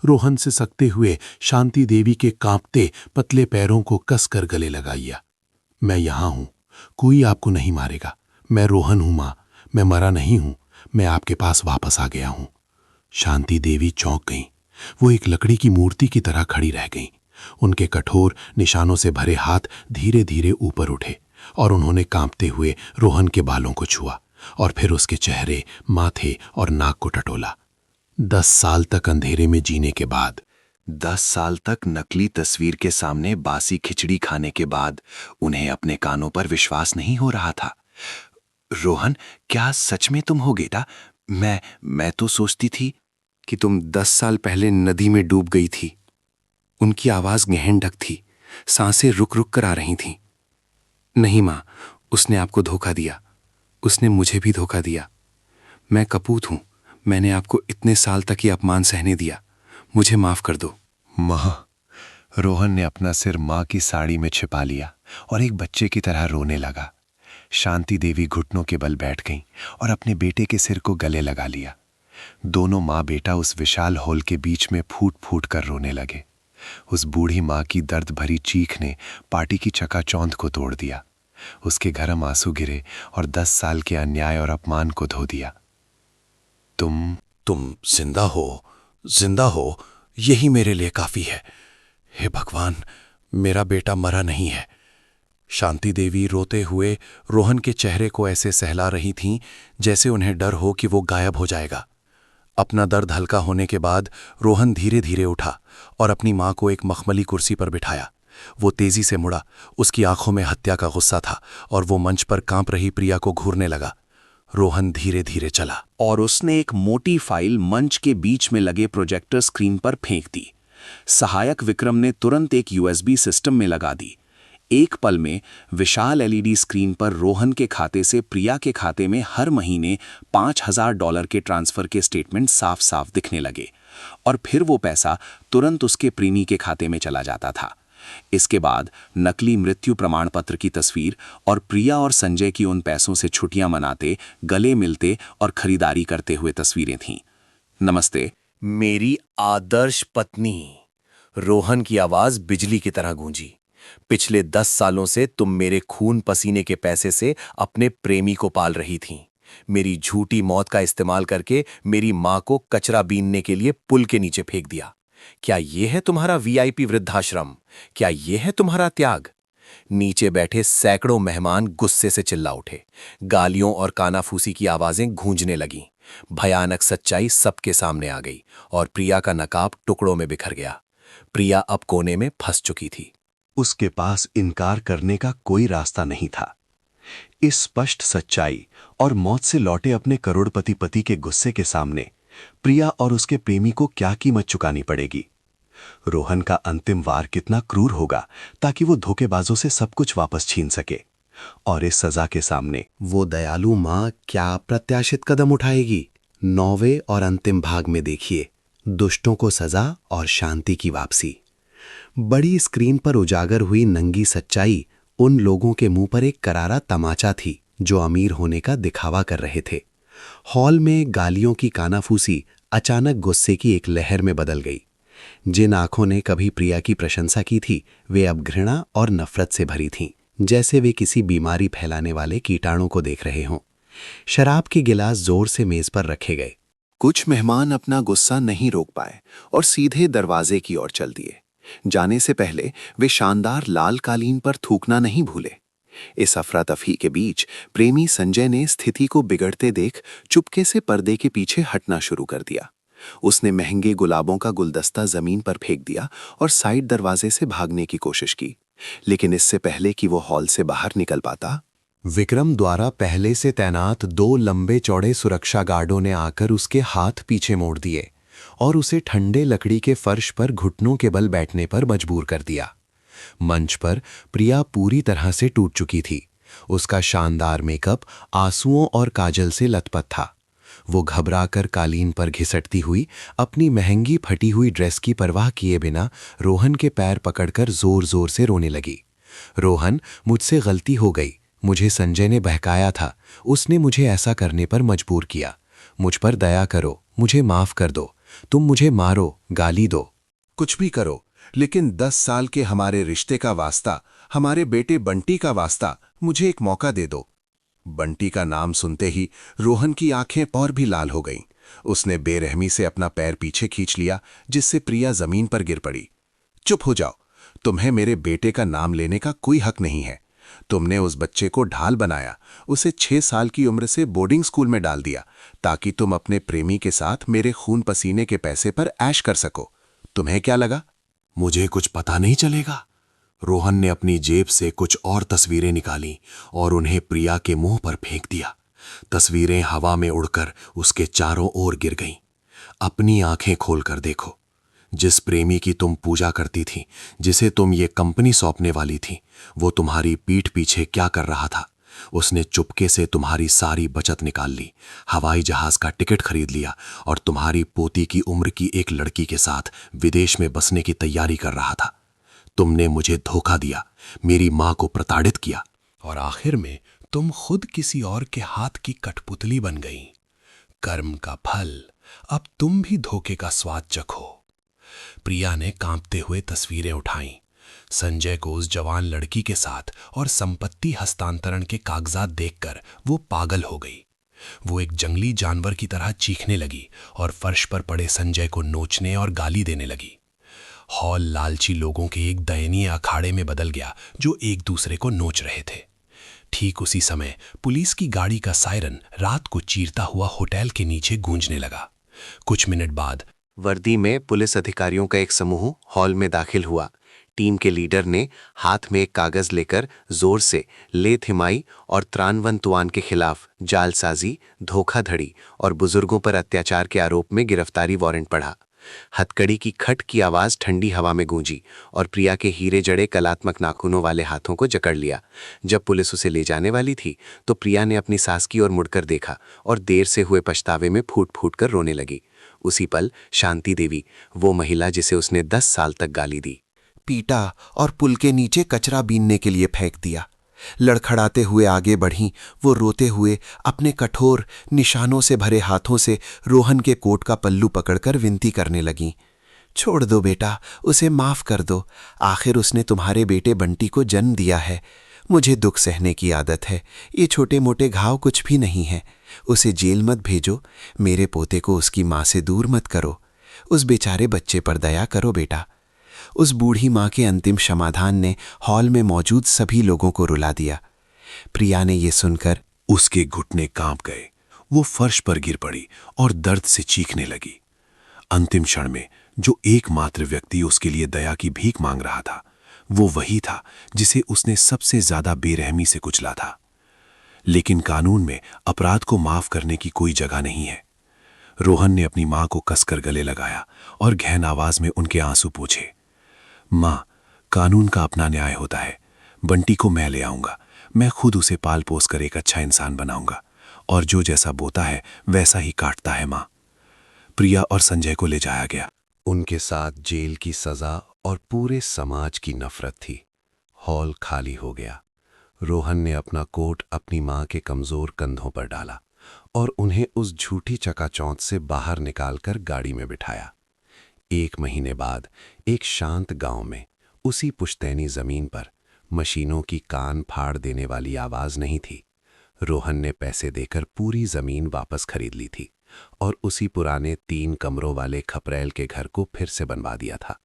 रोहन से सकते हुए शांति देवी के कांपते पतले पैरों को कसकर गले लगाइया। मैं यहां हूं, कोई आपको नहीं मारेगा। मैं रोहन हूं मां, मैं मरा नहीं हूं, मैं आपके पास वापस आ गया हूं। शांति देवी चौंक गईं। वो एक लकड़ी की मूर्ति की तरह खड़ी रह गईं। उनके कठोर निशानों से भरे हाथ धीरे धीरे ऊपर उठे और उन्होंने कांपते हुए रोहन के बालों को छुआ। और फिर उसके चेहरे, माथे और नाक को टटोला। 10 साल तक अंधेरे में जीने के बाद, 10 साल तक नकली तस्वीर के सामने बासी खिचड़ी खाने के बाद उन्हें अपने कानों पर विश्वास नहीं हो रहा था। रोहन, क्या सच में तुम हो बेटा? मैं तो सोचती थी कि तुम 10 साल पहले नदी में डूब गई थी। उनकी आवाज गहनढक थी, सांसें रुक रुक कर आ रही थीं। नहीं माँ, उसने आपको धोखा दिया। उसने मुझे भी धोखा दिया। मैं कपूत हूं। मैंने आपको इतने साल तक ये अपमान सहने दिया। मुझे माफ कर दो। माँ। रोहन ने अपना सिर माँ की साड़ी में छिपा लिया और एक बच्चे की तरह रोने लगा। शांति देवी घुटनों के बल बैठ गईं और अपने बेटे के सिर को गले लगा लिया। दोनों माँ बेटा उस विशाल हॉल के बीच में फूट फूट कर रोने लगे। उस बूढ़ी माँ की दर्द भरी चीख ने पार्टी की चकाचौंध को तोड़ दिया। उसके गर्म आंसू गिरे और 10 साल के अन्याय और अपमान को धो दिया। तुम जिंदा हो, यही मेरे लिए काफी है। हे भगवान, मेरा बेटा मरा नहीं है। शांति देवी रोते हुए रोहन के चेहरे को ऐसे सहला रही थीं जैसे उन्हें डर हो कि वो गायब हो जाएगा। अपना दर्द हल्का होने के बाद रोहन धीरे धीरे उठा और अपनी मां को एक मखमली कुर्सी पर बिठाया। वो तेजी से मुड़ा। उसकी आंखों में हत्या का गुस्सा था और वो मंच पर कांप रही प्रिया को घूरने लगा। रोहन धीरे धीरे चला और उसने एक मोटी फाइल मंच के बीच में लगे प्रोजेक्टर स्क्रीन पर फेंक दी। सहायक विक्रम ने तुरंत एक यूएसबी सिस्टम में लगा दी। एक पल में विशाल एलईडी स्क्रीन पर रोहन के खाते से प्रिया के खाते में हर महीने $5000 के ट्रांसफर के स्टेटमेंट साफ साफ दिखने लगे और फिर वो पैसा तुरंत उसके प्रेमी के खाते में चला जाता था। इसके बाद नकली मृत्यु प्रमाण पत्र की तस्वीर और प्रिया और संजय की उन पैसों से छुट्टियां मनाते, गले मिलते और खरीदारी करते हुए तस्वीरें थीं। नमस्ते, मेरी आदर्श पत्नी। रोहन की आवाज बिजली की तरह गूंजी। पिछले 10 सालों से तुम मेरे खून पसीने के पैसे से अपने प्रेमी को पाल रही थीं। मेरी झूठी मौत का इस्तेमाल करके मेरी मां को कचरा बीनने के लिए पुल के नीचे फेंक दिया। क्या यह है तुम्हारा वीआईपी वृद्धाश्रम? क्या यह है तुम्हारा त्याग? नीचे बैठे सैकड़ों मेहमान गुस्से से चिल्ला उठे। गालियों और कानाफूसी की आवाजें गूंजने लगीं। भयानक सच्चाई सबके सामने आ गई और प्रिया का नकाब टुकड़ों में बिखर गया। प्रिया अब कोने में फंस चुकी थी। उसके पास इनकार करने का कोई रास्ता नहीं था। इस स्पष्ट सच्चाई और मौत से लौटे अपने करोड़पति पति के गुस्से के सामने प्रिया और उसके प्रेमी को क्या कीमत चुकानी पड़ेगी? रोहन का अंतिम वार कितना क्रूर होगा ताकि वो धोखेबाजों से सब कुछ वापस छीन सके? और इस सजा के सामने वो दयालु माँ क्या अप्रत्याशित कदम उठाएगी? 9वें और अंतिम भाग में देखिए दुष्टों को सजा और शांति की वापसी। बड़ी स्क्रीन पर उजागर हुई नंगी सच्चाई उन लोगों के मुंह पर एक करारा तमाचा थी जो अमीर होने का दिखावा कर रहे थे। हॉल में गालियों की कानाफूसी अचानक गुस्से की एक लहर में बदल गई। जिन आंखों ने कभी प्रिया की प्रशंसा की थी वे अब घृणा और नफरत से भरी थीं, जैसे वे किसी बीमारी फैलाने वाले कीटाणु को देख रहे हों। शराब के गिलास जोर से मेज पर रखे गए। कुछ मेहमान अपना गुस्सा नहीं रोक पाए और सीधे दरवाजे की ओर चल दिए। जाने से पहले वे शानदार लाल कालीन पर थूकना नहीं भूले। इस अफरा तफरी के बीच प्रेमी संजय ने स्थिति को बिगड़ते देख चुपके से पर्दे के पीछे हटना शुरू कर दिया। उसने महंगे गुलाबों का गुलदस्ता जमीन पर फेंक दिया और साइड दरवाजे से भागने की कोशिश की, लेकिन इससे पहले कि वो हॉल से बाहर निकल पाता, विक्रम द्वारा पहले से तैनात 2 लंबे चौड़े सुरक्षा गार्डों ने आकर उसके हाथ पीछे मोड़ दिए और उसे ठंडे लकड़ी के फर्श पर घुटनों के बल बैठने पर मजबूर कर दिया। मंच पर प्रिया पूरी तरह से टूट चुकी थी। उसका शानदार मेकअप आंसुओं और काजल से लथपथ था। वो घबराकर कालीन पर घिसटती हुई अपनी महंगी फटी हुई ड्रेस की परवाह किए बिना रोहन के पैर पकड़कर जोर जोर से रोने लगी। रोहन, मुझसे गलती हो गई। मुझे संजय ने बहकाया था। उसने मुझे ऐसा करने पर मजबूर किया। मुझ पर दया करो, मुझे माफ कर दो। तुम मुझे मारो, गाली दो, कुछ भी करो, लेकिन 10 साल के हमारे रिश्ते का वास्ता, हमारे बेटे बंटी का वास्ता, मुझे एक मौका दे दो। बंटी का नाम सुनते ही रोहन की आंखें और भी लाल हो गईं। उसने बेरहमी से अपना पैर पीछे खींच लिया, जिससे प्रिया जमीन पर गिर पड़ी। चुप हो जाओ, तुम्हें मेरे बेटे का नाम लेने का कोई हक नहीं है। तुमने उस बच्चे को ढाल बनाया, उसे 6 साल की उम्र से बोर्डिंग स्कूल में डाल दिया ताकि तुम अपने प्रेमी के साथ मेरे खून पसीने के पैसे पर ऐश कर सको। तुम्हें क्या लगा? मुझे कुछ पता नहीं चलेगा। रोहन ने अपनी जेब से कुछ और तस्वीरें निकाली और उन्हें प्रिया के मुंह पर फेंक दिया। तस्वीरें हवा में उड़कर उसके चारों ओर गिर गईं। अपनी आंखें खोलकर देखो। जिस प्रेमी की तुम पूजा करती थी, जिसे तुम ये कंपनी सौंपने वाली थी, वो तुम्हारी पीठ पीछे क्या कर रहा था? उसने चुपके से तुम्हारी सारी बचत निकाल ली, हवाई जहाज का टिकट खरीद लिया और तुम्हारी पोती की उम्र की एक लड़की के साथ विदेश में बसने की तैयारी कर रहा था। तुमने मुझे धोखा दिया, मेरी मां को प्रताड़ित किया और आखिर में तुम खुद किसी और के हाथ की कठपुतली बन गई। कर्म का फल, अब तुम भी धोखे का स्वाद चखो। प्रिया ने कांपते हुए तस्वीरें उठाईं। संजय को उस जवान लड़की के साथ और संपत्ति हस्तांतरण के कागजात देखकर वो पागल हो गई। वो एक जंगली जानवर की तरह चीखने लगी और फर्श पर पड़े संजय को नोचने और गाली देने लगी। हॉल लालची लोगों के एक दयनीय अखाड़े में बदल गया जो एक दूसरे को नोच रहे थे। ठीक उसी समय पुलिस की गाड़ी का सायरन रात को चीरता हुआ होटल के नीचे गूंजने लगा। कुछ मिनट बाद वर्दी में पुलिस अधिकारियों का एक समूह हॉल में दाखिल हुआ। टीम के लीडर ने हाथ में एक कागज लेकर जोर से लेथिमाई और त्रानवन तुआन के खिलाफ जालसाजी, धोखाधड़ी और बुजुर्गों पर अत्याचार के आरोप में गिरफ्तारी वारंट पढ़ा। हथकड़ी की खट की आवाज ठंडी हवा में गूंजी और प्रिया के हीरे जड़े कलात्मक नाखूनों वाले हाथों को जकड़ लिया। जब पुलिस उसे ले जाने वाली थी तो प्रिया ने अपनी सास की ओर मुड़कर देखा और देर से हुए पछतावे में फूट फूट कर रोने लगी। उसी पल शांति देवी, वो महिला जिसे उसने 10 साल तक गाली दी, पीटा और पुल के नीचे कचरा बीनने के लिए फेंक दिया। लड़खड़ाते हुए आगे बढ़ी वो, रोते हुए अपने कठोर निशानों से भरे हाथों से रोहन के कोट का पल्लू पकड़कर विनती करने लगीं, छोड़ दो बेटा, उसे माफ कर दो। आखिर उसने तुम्हारे बेटे बंटी को जन्म दिया है। मुझे दुख सहने की आदत है, ये छोटे मोटे घाव कुछ भी नहीं है। उसे जेल मत भेजो, मेरे पोते को उसकी माँ से दूर मत करो। उस बेचारे बच्चे पर दया करो बेटा। उस बूढ़ी माँ के अंतिम समाधान ने हॉल में मौजूद सभी लोगों को रुला दिया। प्रिया ने ये सुनकर उसके घुटने कांप गए। वो फर्श पर गिर पड़ी और दर्द से चीखने लगी। अंतिम क्षण में जो एकमात्र व्यक्ति उसके लिए दया की भीख मांग रहा था, वो वही था जिसे उसने सबसे ज्यादा बेरहमी से कुचला था। लेकिन कानून में अपराध को माफ करने की कोई जगह नहीं है। रोहन ने अपनी मां को कसकर गले लगाया और गहन आवाज में उनके आंसू पूछे, मां, कानून का अपना न्याय होता है। बंटी को मैं ले आऊंगा, मैं खुद उसे पाल पोस कर एक अच्छा इंसान बनाऊंगा और जो जैसा बोता है वैसा ही काटता है मां। प्रिया और संजय को ले जाया गया। उनके साथ जेल की सजा और पूरे समाज की नफरत थी। हॉल खाली हो गया। रोहन ने अपना कोट अपनी मां के कमजोर कंधों पर डाला और उन्हें उस झूठी चकाचौंध से बाहर निकालकर गाड़ी में बिठाया। 1 महीने बाद एक शांत गांव में उसी पुश्तैनी जमीन पर मशीनों की कान फाड़ देने वाली आवाज नहीं थी। रोहन ने पैसे देकर पूरी जमीन वापस खरीद ली थी और उसी पुराने 3 कमरों वाले खपरेल के घर को फिर से बनवा दिया था।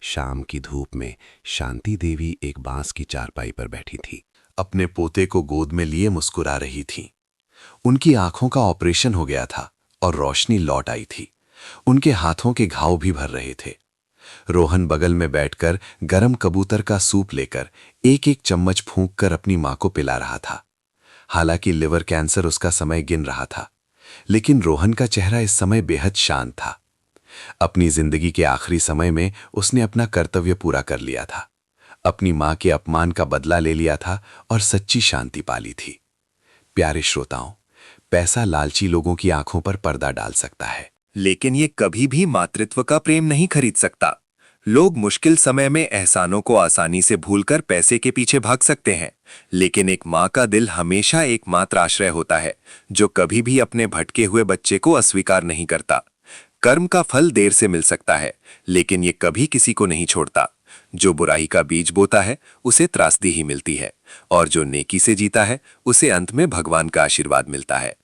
शाम की धूप में शांति देवी एक बांस की चारपाई पर बैठी थी, अपने पोते को गोद में लिए मुस्कुरा रही थी। उनकी आंखों का ऑपरेशन हो गया था और रोशनी लौट आई थी। उनके हाथों के घाव भी भर रहे थे। रोहन बगल में बैठकर गरम कबूतर का सूप लेकर एक एक चम्मच फूंक कर अपनी मां को पिला रहा था। हालांकि लिवर कैंसर उसका समय गिन रहा था, लेकिन रोहन का चेहरा इस समय बेहद शांत था। अपनी जिंदगी के आखिरी समय में उसने अपना कर्तव्य पूरा कर लिया था, अपनी मां के अपमान का बदला ले लिया था और सच्ची शांति पाली थी। प्यारे श्रोताओं, पैसा लालची लोगों की आंखों पर पर्दा डाल सकता है, लेकिन ये कभी भी मातृत्व का प्रेम नहीं खरीद सकता। लोग मुश्किल समय में एहसानों को आसानी से भूलकर पैसे के पीछे भाग सकते हैं, लेकिन एक माँ का दिल हमेशा एकमात्र आश्रय होता है, जो कभी भी अपने भटके हुए बच्चे को अस्वीकार नहीं करता। कर्म का फल देर से मिल सकता है, लेकिन ये कभी किसी को नहीं छोड़ता। जो बुराई का बीज बोता है उसे त्रासदी ही मिलती है, और जो नेकी से जीता है उसे अंत में भगवान का आशीर्वाद मिलता है।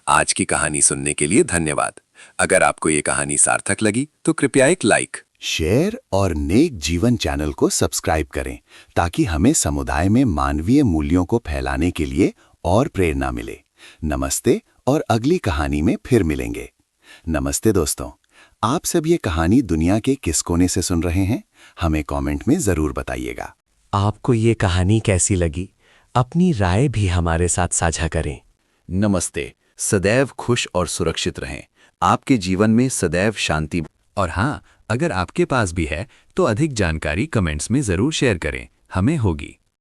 आज की कहानी सुनने के लिए धन्यवाद। अगर आपको ये कहानी सार्थक लगी तो कृपया एक लाइक शेयर और नेक जीवन चैनल को सब्सक्राइब करें ताकि हमें समुदाय में मानवीय मूल्यों को फैलाने के लिए और प्रेरणा मिले। नमस्ते और अगली कहानी में फिर मिलेंगे। नमस्ते दोस्तों, आप सब ये कहानी दुनिया के किस कोने से सुन रहे हैं? हमें कमेंट में जरूर बताइएगा। आपको ये कहानी कैसी लगी? अपनी राय भी हमारे साथ साझा करें। नमस्ते। सदैव खुश और सुरक्षित रहें। आपके जीवन में सदैव शांति। और हाँ, अगर आपके पास भी है तो अधिक जानकारी कमेंट्स में जरूर शेयर करें, हमें होगी।